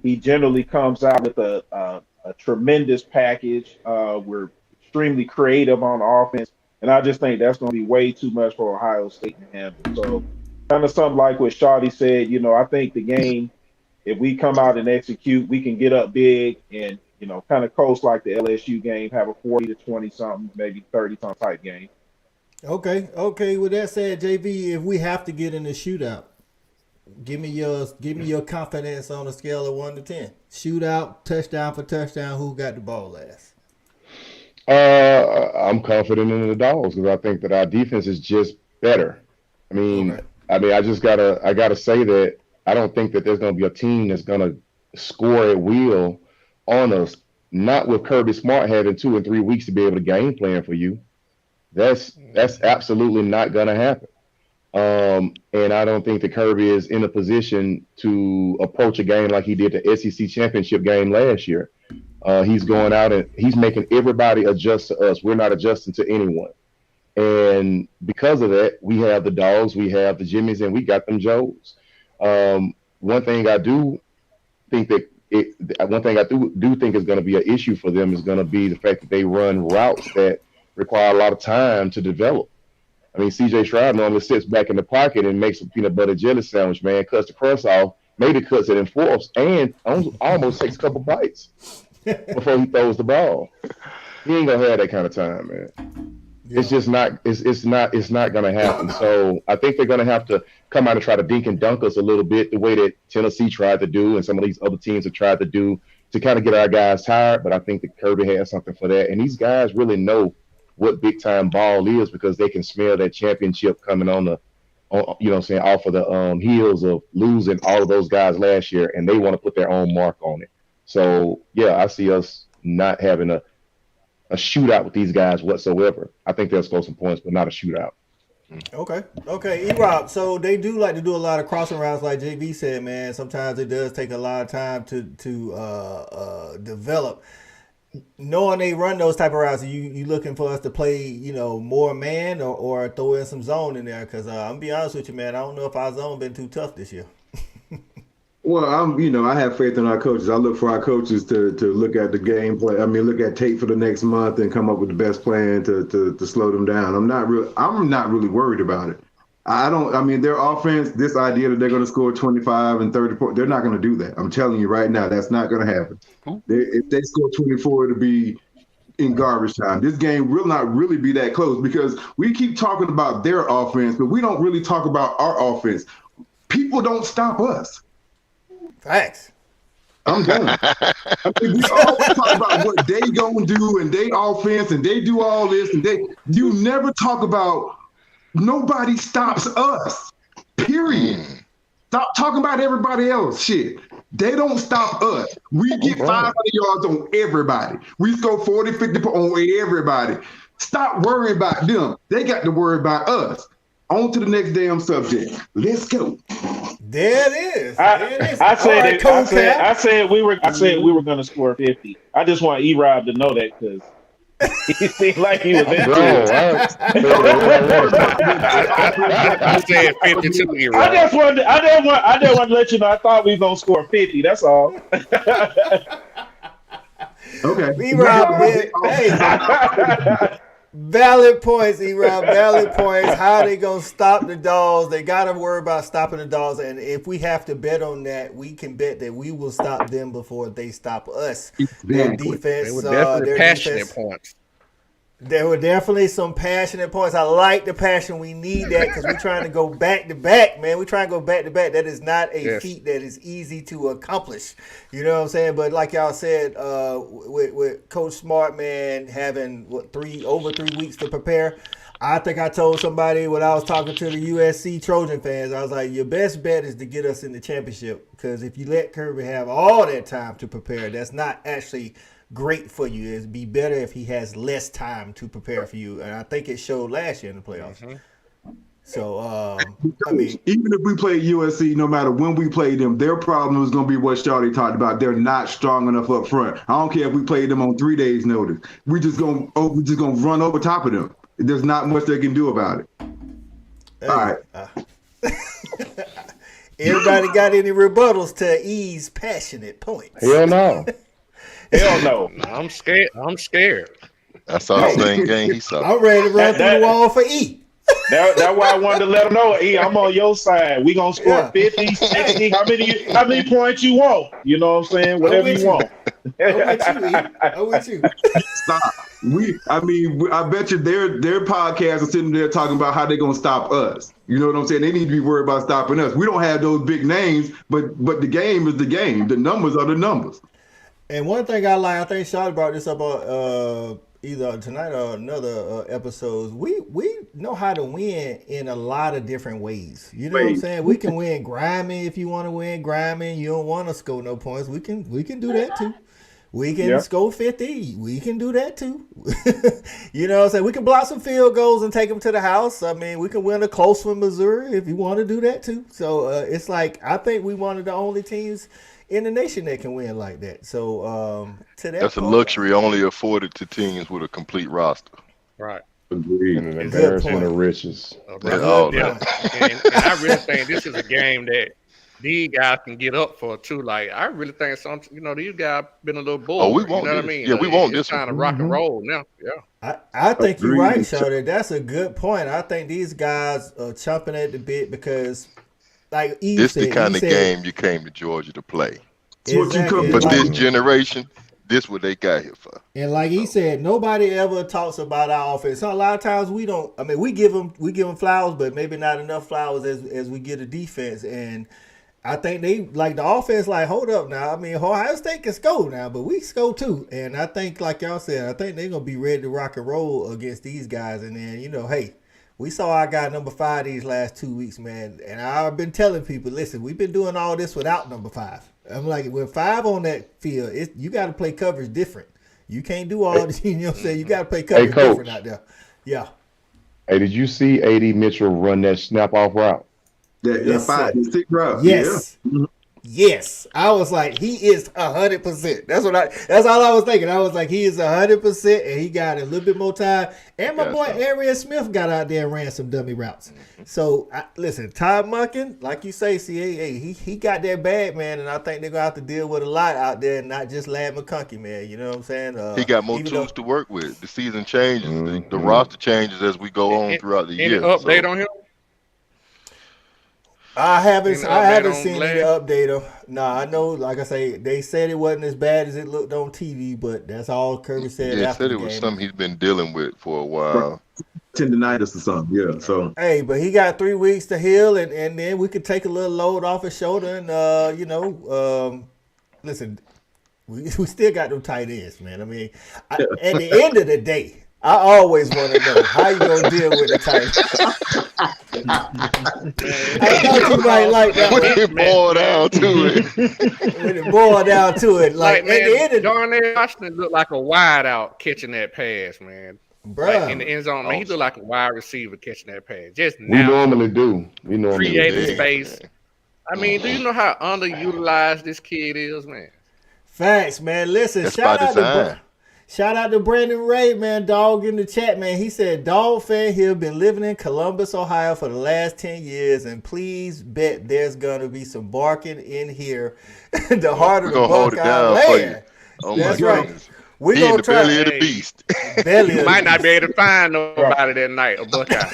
He generally comes out with a tremendous package. We're extremely creative on offense. And I just think that's going to be way too much for Ohio State to handle. So kind of something like what Shawty said, I think the game, if we come out and execute, we can get up big and, kind of coast like the LSU game, have a 40 to 20 something, maybe 30 something type game. Okay. With that said, JV, if we have to get in the shootout, give me your confidence on a scale of 1 to 10. Shootout, touchdown for touchdown. Who got the ball last? I'm confident in the Dogs because I think that our defense is just better. I mean, I gotta say that I don't think that there's gonna be a team that's gonna score at will on us not with Kirby Smart having 2 and 3 weeks to be able to game plan for you. That's absolutely not going to happen. And I don't think that Kirby is in a position to approach a game like he did the SEC championship game last year. He's going out and he's making everybody adjust to us. We're not adjusting to anyone. And because of that, we have the Dawgs, we have the Jimmies, and we got them Joes. One thing I do think that do think is going to be an issue for them is going to be the fact that they run routes that require a lot of time to develop. I mean, C.J. Stroud normally sits back in the pocket and makes a peanut butter jelly sandwich, man, cuts the crust off, maybe cuts it in fourths, and almost takes a couple bites before he throws the ball. He ain't gonna have that kind of time, man. Yeah. It's just not. It's not gonna happen. So I think they're gonna have to come out and try to dink and dunk us a little bit, the way that Tennessee tried to do, and some of these other teams have tried to do, to kind of get our guys tired. But I think that Kirby has something for that, and these guys really know what big time ball is because they can smell that championship coming on the, you know what I'm saying, off of the heels of losing all of those guys last year, and they want to put their own mark on it. So yeah, I see us not having a shootout with these guys whatsoever. I think they'll score some points, but not a shootout. Okay, E-Rob. So they do like to do a lot of crossing routes, like JV said, man. Sometimes it does take a lot of time to develop. Knowing they run those type of routes, you looking for us to play, you know, more man or throw in some zone in there? Because I'm gonna be honest with you, man, I don't know if our zone been too tough this year. Well, I have faith in our coaches. I look for our coaches to look at the gameplay. I mean, look at tape for the next month and come up with the best plan to slow them down. I'm not really worried about it. Their offense, this idea that they're going to score 25 and 30 points, they're not going to do that. I'm telling you right now, that's not going to happen. If they score 24, it'll be in garbage time. This game will not really be that close because we keep talking about their offense, but we don't really talk about our offense. People don't stop us. Facts. I'm done. We always talk about what they gonna do and they offense and they do all this and you never talk about nobody stops us. Period. Stop talking about everybody else. Shit. They don't stop us. We get 500 yards on everybody. We score 40, 50 on everybody. Stop worrying about them. They got to worry about us. On to the next damn subject. Let's go. There it is. I said we were going to score 50. I just want E-Rob to know that because he seemed like he was into it. I said 52. E-Rob. I just wanted to let you know I thought we was going to score 50. That's all. Okay. E-Rob, hey. Valid points, E-Rob. Valid points. How they gonna stop the Dogs? They gotta worry about stopping the Dogs, and if we have to bet on that, we can bet that we will stop them before they stop us. Their defense, they were definitely passionate points. There were definitely some passionate points. I like the passion. We need that because we're trying to go back to back, man. We're trying to go back to back. That is not a feat that is easy to accomplish. You know what I'm saying? But like y'all said, with Coach Smart, man, having over 3 weeks to prepare. I think I told somebody when I was talking to the USC Trojan fans, I was like, your best bet is to get us in the championship because if you let Kirby have all that time to prepare, that's not actually great for you. It'd be better if he has less time to prepare for you, and I think it showed last year in the playoffs. So, even if we played USC, no matter when we played them, their problem is going to be what Shawty talked about. They're not strong enough up front. I don't care if we played them on 3 days' notice. We're just gonna run over top of them. There's not much they can do about it. Hey, all right. Everybody got any rebuttals to E's passionate points? Hell no. Hell no. I'm scared. I saw the same game he saw. I'm ready to run through the wall for E. That's why I wanted to let him know, E, I'm on your side. We gonna score 50, 60. How many points you want? You know what I'm saying? Whatever you want. I'm with you. Stop. I bet you their podcast is sitting there talking about how they're gonna stop us. You know what I'm saying? They need to be worried about stopping us. We don't have those big names, but the game is the game. The numbers are the numbers. And one thing I like, I think Shawty brought this up either tonight or another episodes. We know how to win in a lot of different ways. You know what I'm saying? We can win grimy if you want to win grimy. You don't want to score no points. We can do that too. We can score 50. We can do that too. You know what I'm saying? We can block some field goals and take them to the house. I mean, we can win a close one, Missouri, if you want to do that too. So it's like, I think we one of the only teams in the nation that can win like that. So that's a luxury only afforded to teams with a complete roster. Right. Agreed. And an embarrassment of riches. And I really think this is a game that these guys can get up for too. Like, I really think these guys been a little bored. Oh, we want you know this. What I mean? Yeah, we want this. Kind of rock and roll now. Yeah. I think you're right, Shorty. That's a good point. I think these guys are chomping at the bit because, like, this the kind of game you came to Georgia to play. Exactly. But this generation, this what they got here for. And like he said, nobody ever talks about our offense. So a lot of times we don't. I mean, we give them flowers, but maybe not enough flowers as we get a defense. And I think they like the offense. Like, hold up now. I mean, Ohio State can score now, but we score too. And I think, like y'all said, I think they're gonna be ready to rock and roll against these guys. And then hey, we saw I got number 5 these last 2 weeks, man. And I've been telling people, listen, we've been doing all this without number 5. I'm like, with 5 on that field, you got to play coverage different. You can't do all this, you know what I'm saying? You got to play coverage different out there. Yeah. Hey, did you see A.D. Mitchell run that snap-off route? Yes, 5-6 route. Yes. Yeah. Yes. I was like, he is 100%. That's all I was thinking. I was like, he is 100%, and he got a little bit more time. And my boy Arian Smith got out there and ran some dummy routes. So, listen, Todd Monken, like you say, CAA, he got that bad, man, and I think they're going to have to deal with a lot out there, and not just Lad McConkey, man. You know what I'm saying? He got more tools to work with. The season changes. The roster changes as we go on throughout the year. Any update on him? I haven't seen any update. I know, like I say, they said it wasn't as bad as it looked on TV, but that's all Kirby said. Yeah, he said it was something he's been dealing with for a while. Tendonitis or something, yeah. So but he got 3 weeks to heal, and then we could take a little load off his shoulder, and listen, we still got them tight ends, man. I mean, at the end of the day, I always want to know how you gonna deal with the tight end. I thought you might like that. When it boiled down to it. When it boiled down to it, like man, at the end of Darnell Washington looked like a wide out catching that pass, man. Bruh. Like in the end zone, man, he looked like a wide receiver catching that pass. Just We now, normally do. creating space. I mean, do you know how underutilized this kid is, man? Facts, man. Listen, That's by design. Shout out to Brandon Ray, man, dog in the chat, man. He said, dog fan here, been living in Columbus, Ohio for the last 10 years, and please bet there's going to be some barking in here. The heart of the Buckeye land. Oh, that's my right. goodness. We're He in going the to try. belly of the beast. You might not be able to find nobody that night, a Buckeye.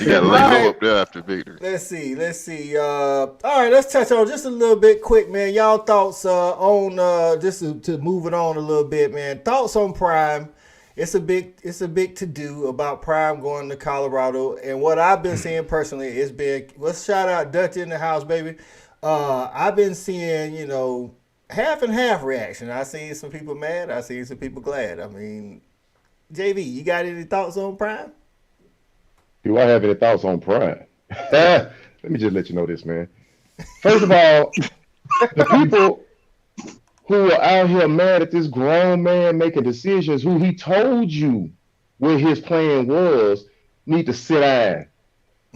You got to lay low up there after victory. Let's see. All right, let's touch on just a little bit quick, man. Y'all thoughts on just to move it on a little bit, man. Thoughts on Prime. It's a big to do about Prime going to Colorado, and what I've been seeing personally is let's shout out Dutch in the house, baby. I've been seeing, half and half reaction. I seen some people mad. I seen some people glad. I mean, JV, you got any thoughts on Prime? Do I have any thoughts on Prime? Let me just let you know this, man. First of all, the people who are out here mad at this grown man making decisions, who he told you what his plan was, need to sit down.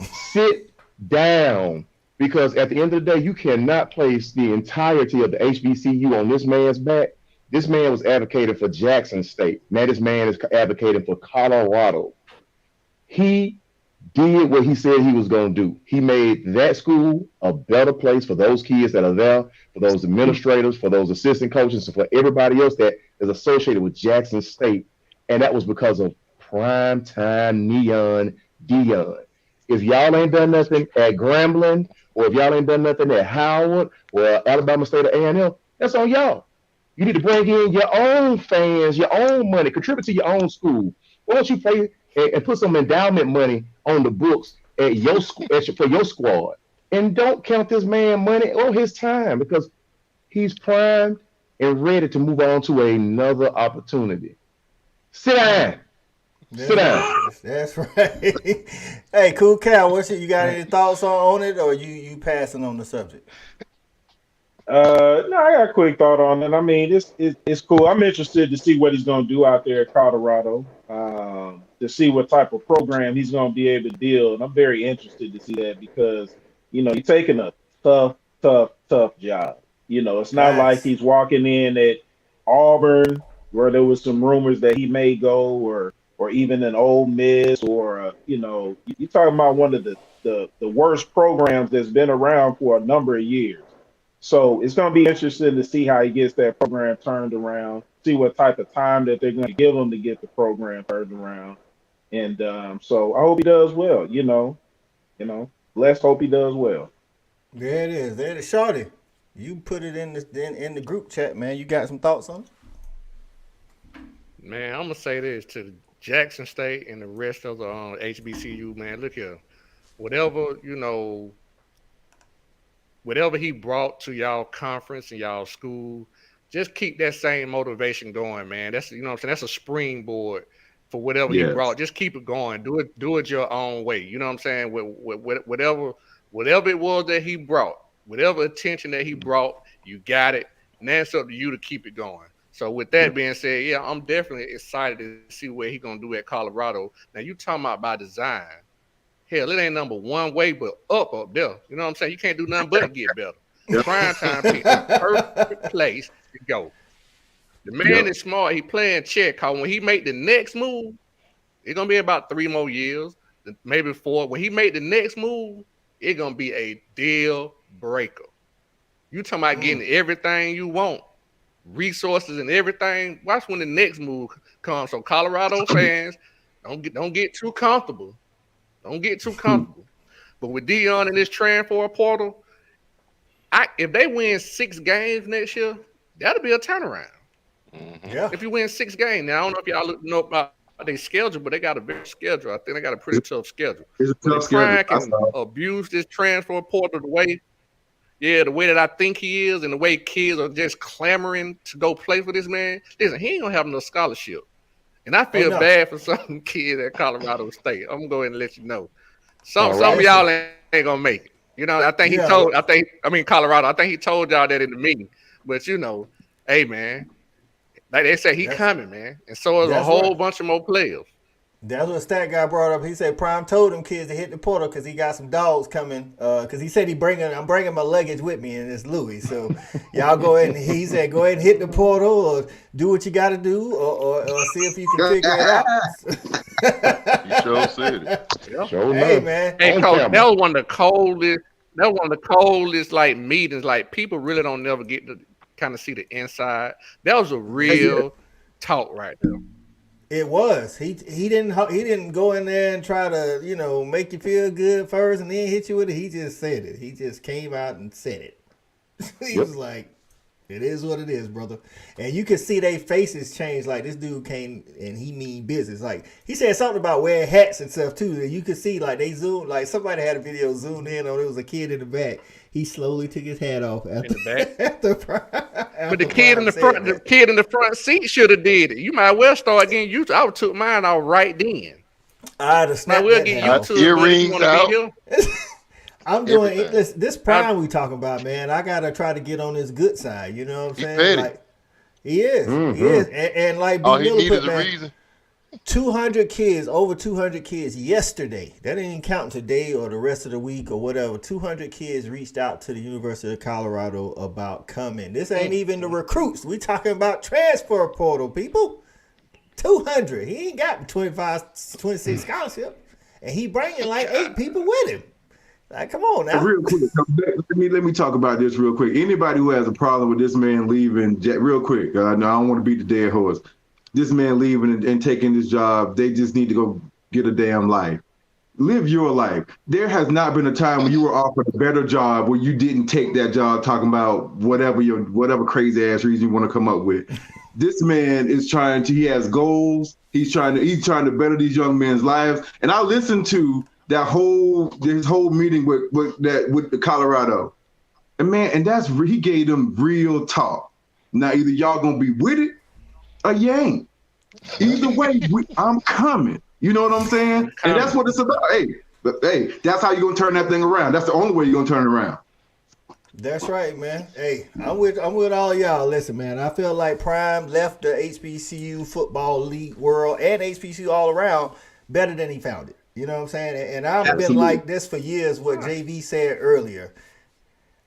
Sit down. Because at the end of the day, you cannot place the entirety of the HBCU on this man's back. This man was advocating for Jackson State. Now this man is advocating for Colorado. He did what he said he was going to do. He made that school a better place for those kids that are there, for those administrators, for those assistant coaches, and for everybody else that is associated with Jackson State. And that was because of primetime Neon Dion. If y'all ain't done nothing at Grambling, or if y'all ain't done nothing at Howard or Alabama State or A&M, that's on y'all. You need to bring in your own fans, your own money, contribute to your own school. Why don't you play and put some endowment money on the books at your school for your squad, and don't count this man money or his time, because he's primed and ready to move on to another opportunity. Sit down. Sit down. That's right. Hey, Cool Cal, you got any thoughts on it, or you passing on the subject? No, I got a quick thought on it. I mean, it's cool. I'm interested to see what he's going to do out there at Colorado, to see what type of program he's going to be able to deal. And I'm very interested to see that because, you're taking a tough job. It's not like he's walking in at Auburn where there was some rumors that he may go, or even an Ole Miss, or you're talking about one of the worst programs that's been around for a number of years. So it's going to be interesting to see how he gets that program turned around, see what type of time that they're going to give him to get the program turned around. And so I hope he does well, let's hope he does well. There it is. There it is. Shorty, you put it in the group chat, man. You got some thoughts on it? Man, I'm going to say this to Jackson State and the rest of the HBCU, man. Look here. Whatever he brought to y'all conference and y'all school, just keep that same motivation going, man. That's what I'm saying. That's a springboard for whatever he brought. Just keep it going. Do it your own way. You know what I'm saying? Whatever it was that he brought, whatever attention that he brought, you got it. And that's up to you to keep it going. So with that being said, yeah, I'm definitely excited to see what he's gonna do at Colorado. Now you talking about by design. Hell, it ain't number one way, but up there. You know what I'm saying? You can't do nothing but get better. Prime time pick the perfect place to go. The man is smart. He playing check. Cause when he make the next move, it's gonna be about 3 more years, maybe 4. When he make the next move, it's gonna be a deal breaker. You talking about getting everything you want, resources and everything. Watch when the next move comes. So Colorado fans, don't get too comfortable. Don't get too comfortable. But with Deion in this transfer portal, if they win 6 games next year, that'll be a turnaround. Yeah. If you win 6 games. Now, I don't know if y'all know about their schedule, but they got a big schedule. I think they got a pretty tough schedule. It's a tough schedule. Can abuse this transfer portal the way that I think he is, and the way kids are just clamoring to go play for this man. Listen, he ain't going to have no scholarship. And I feel bad for some kids at Colorado State. I'm gonna go ahead and let you know. Some of y'all ain't gonna make it. I think Colorado. I think he told y'all that in the meeting. But hey man, like they say, he coming, man. And so is a whole bunch of more players. That's what Stat guy brought up. He said Prime told them kids to hit the portal because he got some dogs coming. Because he said I'm bringing my luggage with me, and it's Louis. So y'all go ahead and he said go ahead and hit the portal or do what you got to do or see if you can figure it out. You sure said it. Hey man, hey coach, that was one of the coldest. That was one of the coldest meetings. Like people really don't never get to kind of see the inside. That was a real talk right there. It was. He didn't go in there and try to, make you feel good first and then hit you with it. He just said it. He just came out and said it. He was like, it is what it is, brother. And you could see their faces change. Like this dude came and he mean business. Like he said something about wearing hats and stuff too. And you could see like they zoomed, like somebody had a video zoomed in on it was a kid in the back. He slowly took his hat off in the back. But the kid in the front seat should have did it. You might well start getting used to. I would took mine out right then. I'd have snapped we'll get used to earrings out. I'm doing this prime we talking about, man. I gotta try to get on his good side. You know what I'm saying? Like, he is. He is. And like all he needs is a reason. 200 kids, over 200 kids yesterday. That ain't counting today or the rest of the week or whatever. 200 kids reached out to the University of Colorado about coming. This ain't even the recruits. We talking about transfer portal, people. 200. He ain't got 25, 26 scholarship. And he bringing like 8 people with him. Like, come on now. Real quick, let me talk about this real quick. Anybody who has a problem with this man leaving, real quick, I don't want to beat the dead horse. This man leaving and taking this job, they just need to go get a damn life. Live your life. There has not been a time when you were offered a better job where you didn't take that job talking about whatever crazy ass reason you want to come up with. This man is he has goals. He's trying to better these young men's lives. And I listened to this whole meeting with the Colorado. And man, he gave them real talk. Now either y'all gonna be with it or you ain't. Either way, I'm coming. You know what I'm saying? And that's what it's about. Hey, that's how you're gonna turn that thing around. That's the only way you're gonna turn it around. That's right, man. Hey, I'm with all y'all. Listen, man, I feel like Prime left the HBCU football league world and HBCU all around better than he found it. You know what I'm saying? And I've been like this for years, what JV said earlier.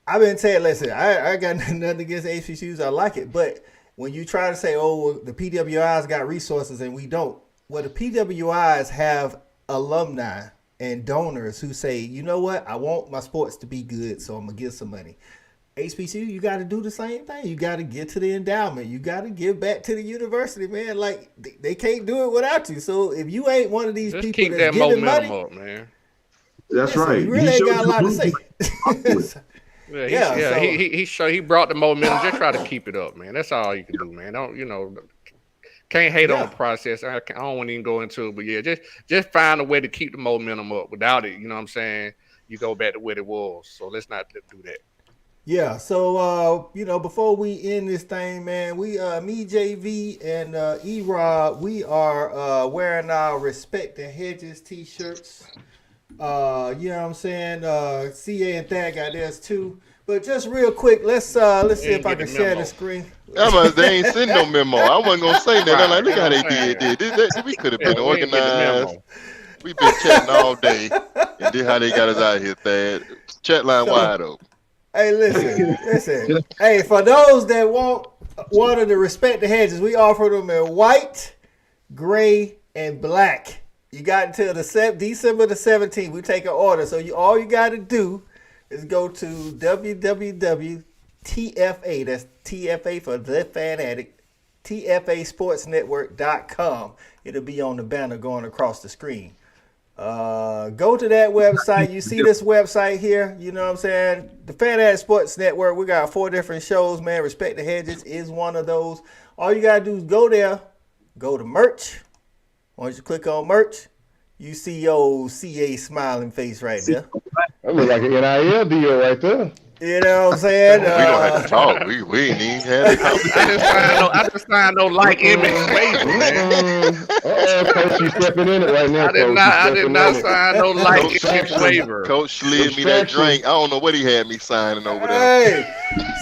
I've been saying, listen, I got nothing against HBCUs. I like it. But when you try to say, oh, well, the PWIs got resources and we don't. Well, the PWIs have alumni and donors who say, you know what, I want my sports to be good, so I'm going to give some money. HBCU, you got to do the same thing. You got to get to the endowment. You got to give back to the university, man. Like, they can't do it without you. So if you ain't one of these Just people keep that's that giving momentum money, up, man. That's right. you really ain't got a lot to say. He brought the momentum. Just try to keep it up, man. That's all you can do, man. Can't hate on the process. I don't want to even go into it, but yeah, just find a way to keep the momentum up. Without it, you know what I'm saying, you go back to where it was. So let's not do that. Yeah, so before we end this thing, man, we me, JV, and E-Rob, we are wearing our Respect the Hedges t-shirts. You know what I'm saying? CA and Thad got theirs too. But just real quick, let's see if I can share the screen. They ain't send no memo. I wasn't gonna say that. I'm like, look how they did. We could have been organized. We've been chatting all day, and this how they got us out here, Thad. Chat line wide open. Hey, listen. Hey, for those that wanted to Respect the Hedges, we offer them in white, gray, and black. You got until December the 17th. We take an order. So all you got to do is go to www.tfa, that's TFA for The Fan Addict, tfasportsnetwork.com. It'll be on the banner going across the screen. Go to that website. You see this website here, you know what I'm saying? The Fan Addict Sports Network, we got 4 different shows, man. Respect the Hedges is one of those. All you got to do is go there, go to merch. Once you click on merch, you see your CA smiling face right there. That looks like an NIL deal right there. You know what I'm saying? We don't have to talk. We ain't even had it. I just signed no like image waiver, man. Coach, you stepping in it right now. I did not sign no like image waiver. Coach slid me that drink. I don't know what he had me signing over there.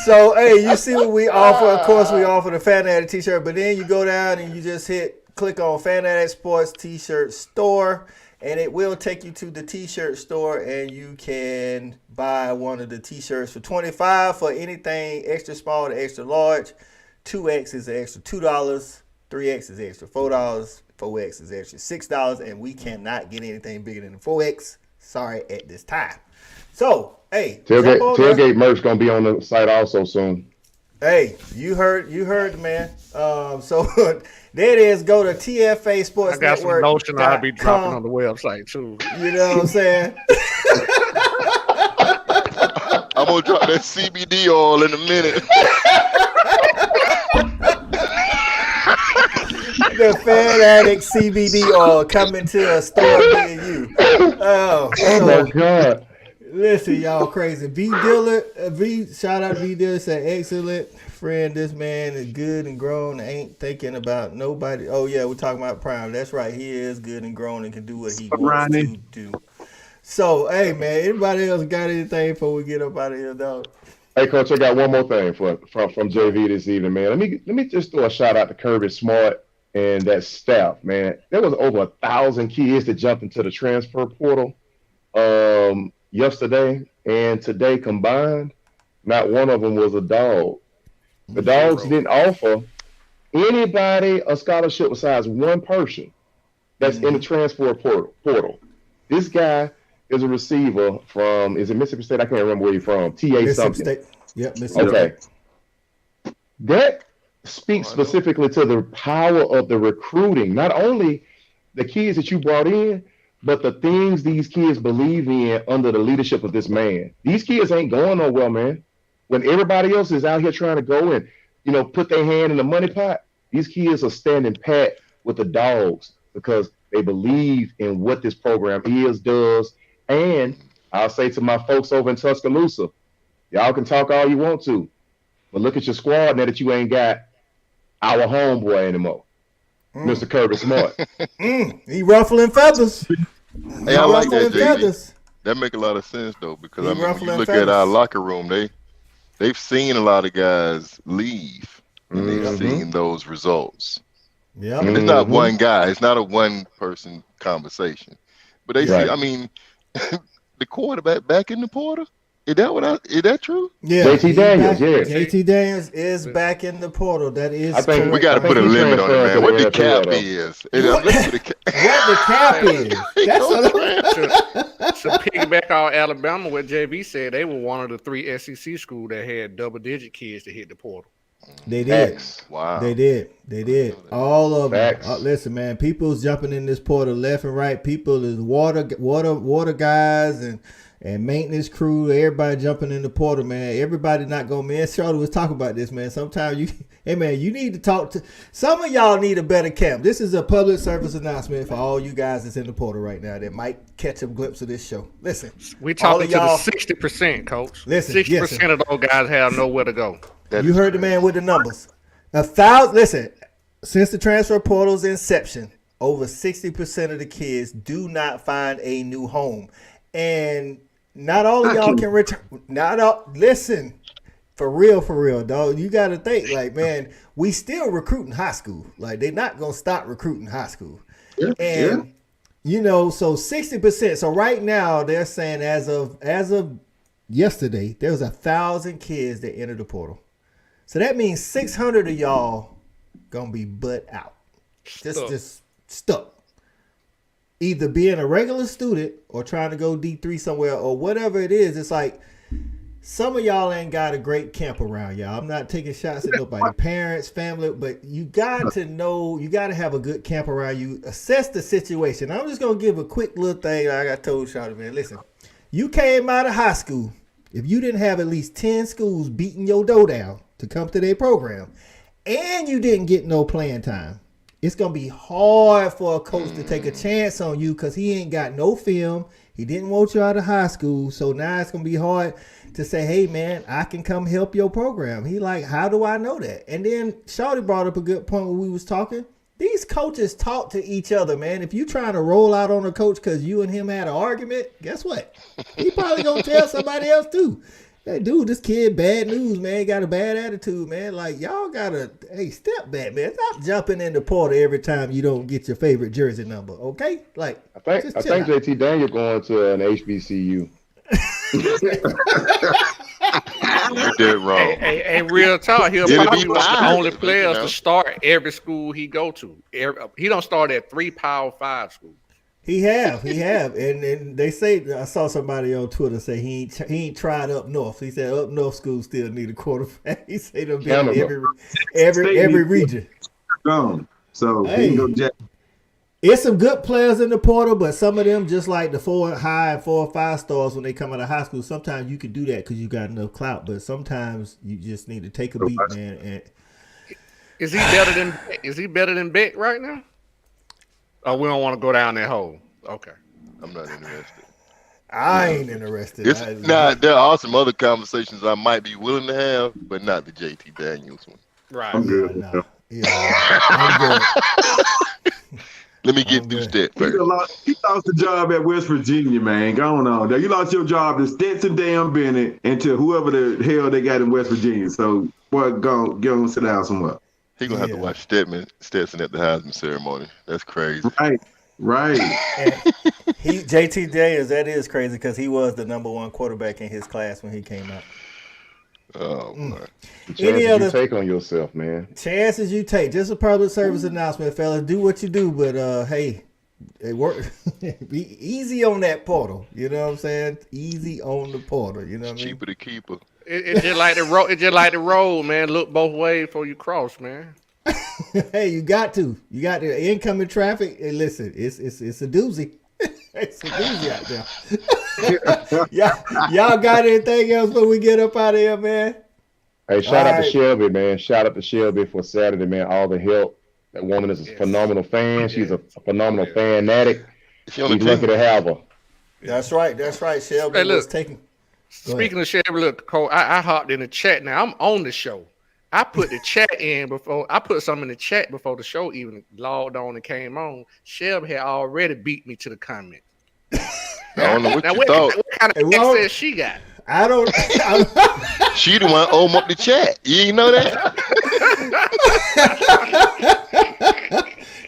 Hey, you see what we offer? Of course, we offer the Fan Addict t-shirt, but then you go down and you just click on Fan Addict Sports T-shirt store, and it will take you to the t-shirt store, and you can buy one of the t-shirts for $25 for anything extra small to extra large. 2X is an extra $2, 3X is extra $4, 4X is extra $6, and we cannot get anything bigger than the 4X. Sorry, at this time. So, hey, tailgate merch gonna be on the site also soon. Hey, you heard the man. So there it is. Go to TFA Sports Network. I got some notion I'll be dropping on the website too. You know what I'm saying? I'm gonna drop that CBD oil in a minute. The Fan Addict CBD oil coming to a store near you. Oh my God. Listen, y'all crazy. Shout out to V Diller, said excellent friend. This man is good and grown, ain't thinking about nobody. Oh yeah, we're talking about Prime. That's right. He is good and grown and can do what he wants to do. So, hey man, anybody else got anything before we get up out of here, dog? Hey coach, I got one more thing from JV this evening, man. Let me just throw a shout out to Kirby Smart and that staff, man. There was over 1,000 kids that jumped into the transfer portal yesterday and today combined. Not one of them was a dog. The Dogs didn't offer anybody a scholarship besides one person that's in the transfer portal. This guy is a receiver from, is it Mississippi State? I can't remember where he's from. TA something. State. Yep, Mississippi State. That speaks specifically to the power of the recruiting. Not only the kids that you brought in, but the things these kids believe in under the leadership of this man. These kids ain't going nowhere, man. When everybody else is out here trying to go and, put their hand in the money pot, these kids are standing pat with the Dogs because they believe in what this program does. And I'll say to my folks over in Tuscaloosa, y'all can talk all you want to, but look at your squad now that you ain't got our homeboy anymore, Mr. Kirby Smart. He ruffling feathers. Hey, I like that, JV. That make a lot of sense though, because you look at our locker room, they've seen a lot of guys leave, and they've seen those results. Yeah, And it's not one guy. It's not a one-person conversation. But they see. I mean, the quarterback back in the portal. Is that true? Yeah, JT Daniels. JT Daniels is back in the portal. That is. I think we got to put a limit on it, man. What the cap is? What the cap is? To piggyback on Alabama, what JB said, they were one of the 3 SEC schools that had double-digit kids to hit the portal. They did. Wow. They did. All of them. Listen, man, people's jumping in this portal left and right. People is water guys and maintenance crew. Everybody jumping in the portal, man. Everybody not going. Man, Charlotte was talking about this, man. Sometimes you need to talk to. Some of y'all need a better camp. This is a public service announcement for all you guys that's in the portal right now that might catch a glimpse of this show. Listen, we talking to the 60%, coach. Listen, 60% of those guys have nowhere to go. You heard the man with the numbers. 1,000. Listen, since the transfer portal's inception, over 60% of the kids do not find a new home, and not all of y'all can return. Listen, for real, dog. You got to think, like, man, we still recruiting high school. Like, they're not gonna stop recruiting high school. So 60%. So right now, they're saying as of yesterday, there was 1,000 kids that entered the portal. So that means 600 of y'all gonna be butt out, just stuck, either being a regular student or trying to go D3 somewhere or whatever it is. It's like some of y'all ain't got a great camp around y'all. I'm not taking shots at nobody, parents, family, but you got to know, you got to have a good camp around you. Assess the situation. I'm just gonna give a quick little thing. Like I told Charlotte, man, listen, you came out of high school. If you didn't have at least 10 schools beating your dough down to come to their program, and you didn't get no playing time, it's going to be hard for a coach to take a chance on you because he ain't got no film. He didn't want you out of high school. So now it's going to be hard to say, hey, man, I can come help your program. He like, how do I know that? And then Shawty brought up a good point when we was talking. These coaches talk to each other, man. If you trying to roll out on a coach because you and him had an argument, guess what? He probably going to tell somebody else too. Hey, dude, this kid, bad news, man. Got a bad attitude, man. Like, y'all got to, step back, man. Stop jumping in the portal every time you don't get your favorite jersey number, okay? Like, I think JT Daniel going to an HBCU. You did wrong. Hey, real talk. He'll probably be one of the only players to start every school he go to. He don't start at 3 Power 5 schools. He have, and they say, I saw somebody on Twitter say he ain't tried up north. He said up north schools still need a quarterback. He said they'll be in every region. So hey, it's some good players in the portal, but some of them just like the 4 or 5 stars when they come out of high school. Sometimes you can do that because you got enough clout, but sometimes you just need to take a beat, man. And is he better than Beck right now? Oh, we don't want to go down that hole. Okay. I'm not interested. I ain't interested. There are some other conversations I might be willing to have, but not the JT Daniels one. Right. I'm good. I'm good. Let me get through that first. He lost the job at West Virginia, man. Go on. You lost your job to Stetson Bennett and to whoever the hell they got in West Virginia. So, boy, go on, sit down somewhere. He's going to have to watch Stetson at the Heisman ceremony. That's crazy. Right. JT Daniels, that is crazy because he was the number 1 quarterback in his class when he came out. Oh, man. Any other take on yourself, man? Chances you take. Just a public service announcement, fellas. Do what you do, but hey, it work. Be easy on that portal. You know what I'm saying? Easy on the portal. You know what I mean? Cheaper to keep her. It's just like the road. It's just like the road, man. Look both ways before you cross, man. Hey, you got to. You got the incoming traffic. Hey, listen, it's a doozy. It's a doozy out there. y'all got anything else before we get up out of here, man? Hey, shout out to Shelby, man. Shout out to Shelby for Saturday, man. All the help. That woman is a phenomenal fan. She's a phenomenal fanatic. We're lucky to have her. That's right. Shelby was taking. Speaking of Shelby, look, Cole, I hopped in the chat. Now I'm on the show. I put the chat in before. I put something in the chat before the show even logged on and came on. Shelby had already beat me to the comment. I don't know what you thought. What kind of access she got? I don't. She the one own up the chat. You ain't know that?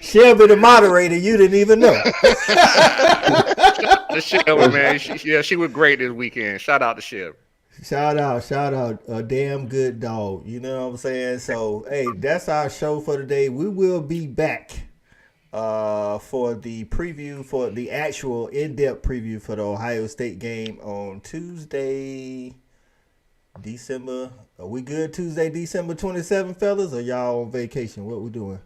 Shelby, the moderator, you didn't even know. The Shelby, man. She was great this weekend. Shout out to Shelby. Shout out, a damn good dog. You know what I'm saying? So, hey, that's our show for today. We will be back for the preview, for the actual in-depth preview for the Ohio State game on Tuesday, December. Are we good Tuesday, December 27th, fellas? Or y'all on vacation? What we doing?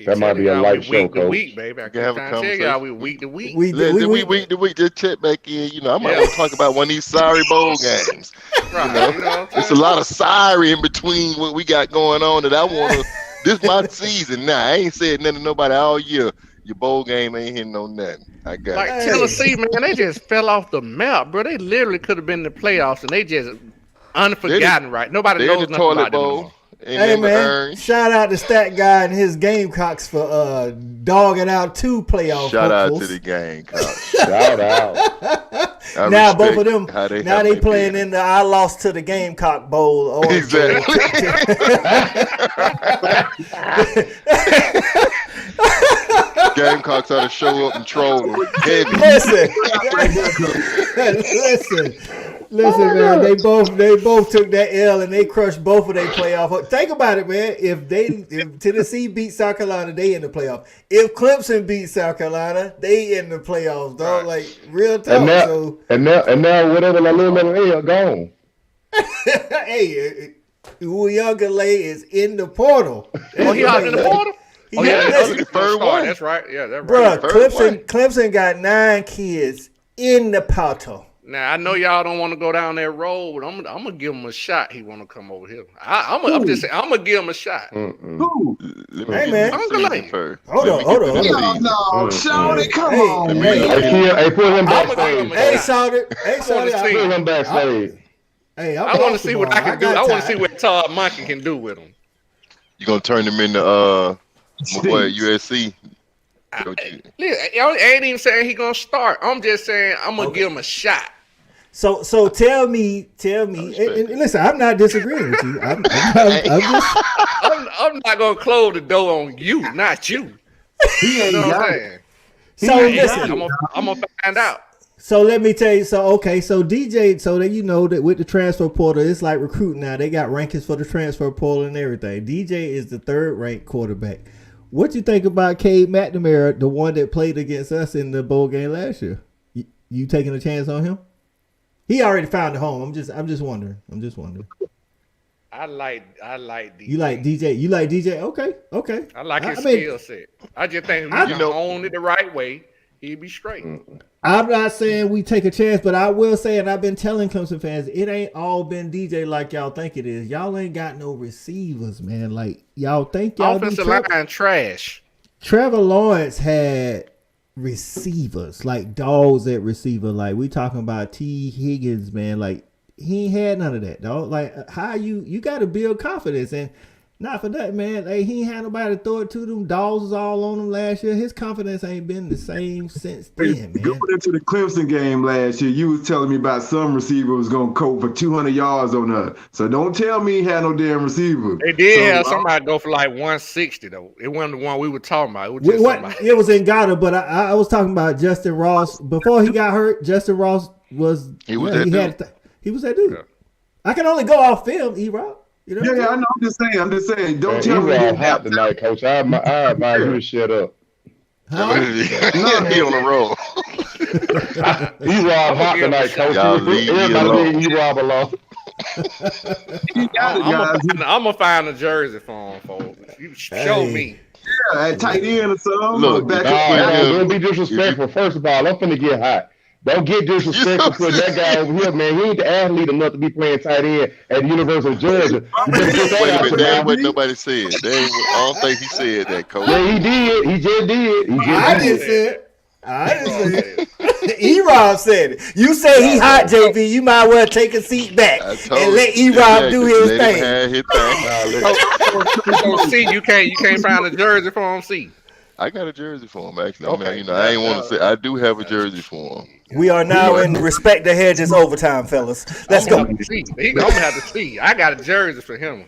That might be a light show, Coach. Week, baby. I can tell y'all we week to week. Week to week. Just check back in. You know, I might want to talk about one of these sorry bowl games. Right. You know, it's a lot of sorry in between what we got going on that I want to. This my season now. I ain't said nothing to nobody all year. Your bowl game ain't hitting on nothing. I got like Tennessee, man. They just fell off the map, bro. They literally could have been in the playoffs, and they just unforgotten. Right? Nobody knows nothing about them anymore. Hey man, shout out to Stat Guy and his Gamecocks for dogging out 2 playoff Shout hopefuls. out to the Gamecocks. Shout out. Now both of them, now they playing in the I lost to the Gamecock Bowl. Exactly. Gamecocks ought to show up and troll them. Listen, man. They both took that L and they crushed both of their playoff. Think about it, man. If Tennessee beat South Carolina, they in the playoff. If Clemson beat South Carolina, they in the playoffs, dog. Like real talk. And now whatever La Little L gone. Hey, Uyunglele is in the portal. Oh, he out in the portal. That's the third one. That's right. Yeah, that's right. Bro, Clemson got 9 kids in the portal. Now I know y'all don't want to go down that road, but I'm gonna give him a shot. He want to come over here. I'm just saying I'm gonna give him a shot. Who? Hey man, hold on. No, Shawty, come on, man. Hey, put him backstage. Hey, Shawty, put him backstage. Hey, I want to see what I can do. I want to see what Todd Monken can do with him. You gonna turn him into my boy USC? I ain't even saying he gonna start. I'm just saying I'm gonna give him a shot. So tell me, and listen, I'm not disagreeing with you. I'm not gonna close the door on you, not you. He ain't got it. So listen, I'm gonna find out. So let me tell you. So DJ, so that you know that with the transfer portal, it's like recruiting now. They got rankings for the transfer portal and everything. DJ is the 3rd ranked quarterback. What you think about Cade McNamara, the one that played against us in the bowl game last year? You taking a chance on him? He already found a home. I'm just wondering. I like DJ. You like DJ? You like DJ? Okay. I like his skill set. I just think if you own it the right way, he'd be straight. I'm not saying we take a chance, but I will say, and I've been telling Clemson fans, it ain't all been DJ like y'all think it is. Y'all ain't got no receivers, man. Like y'all think y'all offensive line trash. Trevor Lawrence had receivers, like dogs at receiver. Like we talking about T. Higgins, man. Like he ain't had none of that, dog. Like how you got to build confidence, and not for that, man. Like he ain't had nobody to throw it to them. Dawgs was all on him last year. His confidence ain't been the same since then, man. Going into the Clemson game last year, you was telling me about some receiver was going to cope for 200 yards on her. So don't tell me he had no damn receiver. They did have somebody go for like 160 though. It wasn't the one we were talking about. It was just somebody. It was in Ghana, but I was talking about Justin Ross before he got hurt. Justin Ross was he was that dude. Yeah. I can only go off film, E-Rob. You know I know. I'm just saying. Don't tell me. You're hot tonight, Coach. I advise you to shut up. Huh? He on the roll. He's hot tonight, Coach. Everybody leave E-Rob alone. I'm gonna find a jersey for him, folks. You show me. Yeah, at tight end or something. Look, don't be disrespectful. First of all, I'm finna get hot. Don't get disrespectful to that guy over here, man. He ain't the athlete enough to be playing tight end at the University of Georgia. That what nobody said. I don't think he said that, Coach. Yeah, he did. He just did. I didn't say it. E-Rob said it. You say he hot, JV. You might well take a seat back and let E-Rob do his thing. So, see, you can't find a jersey for him. See. I got a jersey for him, actually. Okay. I mean, I ain't want to say I do have a jersey for him. We are now in Respect the Hedges overtime, fellas. Let's go. I'm gonna have to see. I got a jersey for him.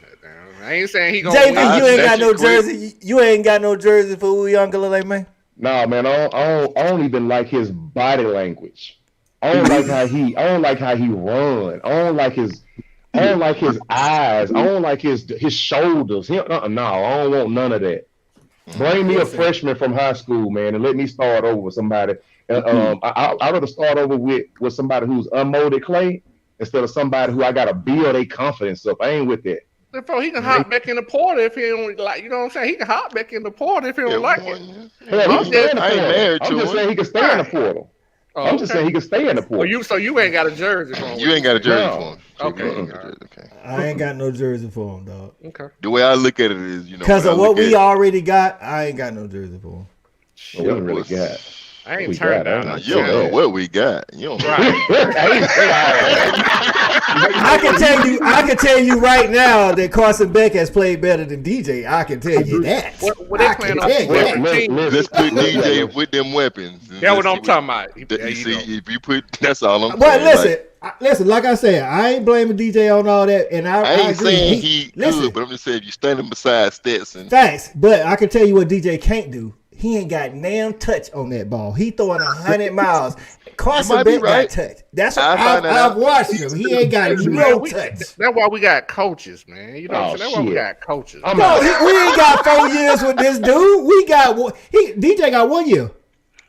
I ain't saying he gonna JB, win. you ain't got no jersey. You ain't got no jersey for Uyunglele, man. Nah, man, I don't even like his body language. I don't like how he run. I don't like his eyes. I don't like his shoulders. No, I don't want none of that. Bring me a freshman from high school, man, and let me start over with somebody. I'd rather start over with somebody who's unmolded clay instead of somebody who I got to build a confidence up. I ain't with that. Bro, he can hop back in the portal if he don't like. You know what I'm saying? He can hop back in the portal if he don't like it. I'm just saying he can stay in the portal. I'm just saying he can stay in the portal. So you ain't got a jersey for him. You ain't got a jersey for him. Okay. I ain't got no jersey for him, dog. Okay. The way I look at it is, because of what we already got, I ain't got no jersey for him. What we really got? I ain't turned down. You don't know what we got. You don't know. I can tell you right now that Carson Beck has played better than DJ. I can tell you that. What they playing on? Let's put DJ with them weapons. That's what I'm talking about. If you put, that's all I'm saying. But listen, like I said, I ain't blaming DJ on all that, and I ain't agree. saying he good, but I'm just saying if you standing beside Stetson. Thanks, but I can tell you what DJ can't do. He ain't got damn touch on that ball. He throwing 100 miles. Carson Beck got touch. That's what I've watched him. He ain't got no touch. That's why we got coaches, man. You know what I'm saying? That's why we got coaches. We ain't got 4 years with this dude. We got DJ got 1 year.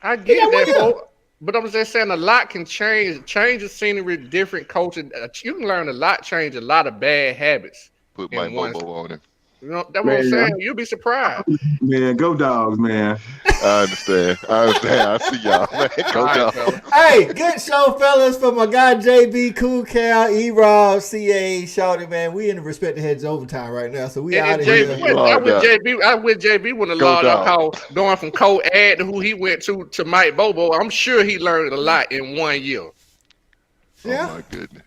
I get that, but I'm just saying a lot can change. Change the scenery, different coaching. You can learn a lot, change a lot of bad habits. Put Mike Bobo on him. You know, that's what I'm saying. You'll be surprised. Man, go Dogs, man. I understand. I see y'all, man. Go Dogs. Hey, good show, fellas, for my guy JB, Cool Cal, E-Rob, CA, Shawty, man. We in the Respect the Hedges overtime right now, so we out of here. I with JB when the law how going from co-ed to who he went to Mike Bobo. I'm sure he learned a lot in 1 year. Yeah. Oh my goodness.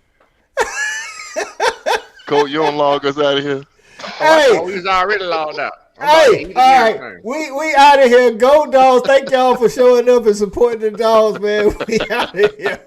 Cole, you don't log us out of here. Hey, he's already logged out. Hey, all right, we out of here. Go Dogs! Thank y'all for showing up and supporting the Dogs, man. We out of here.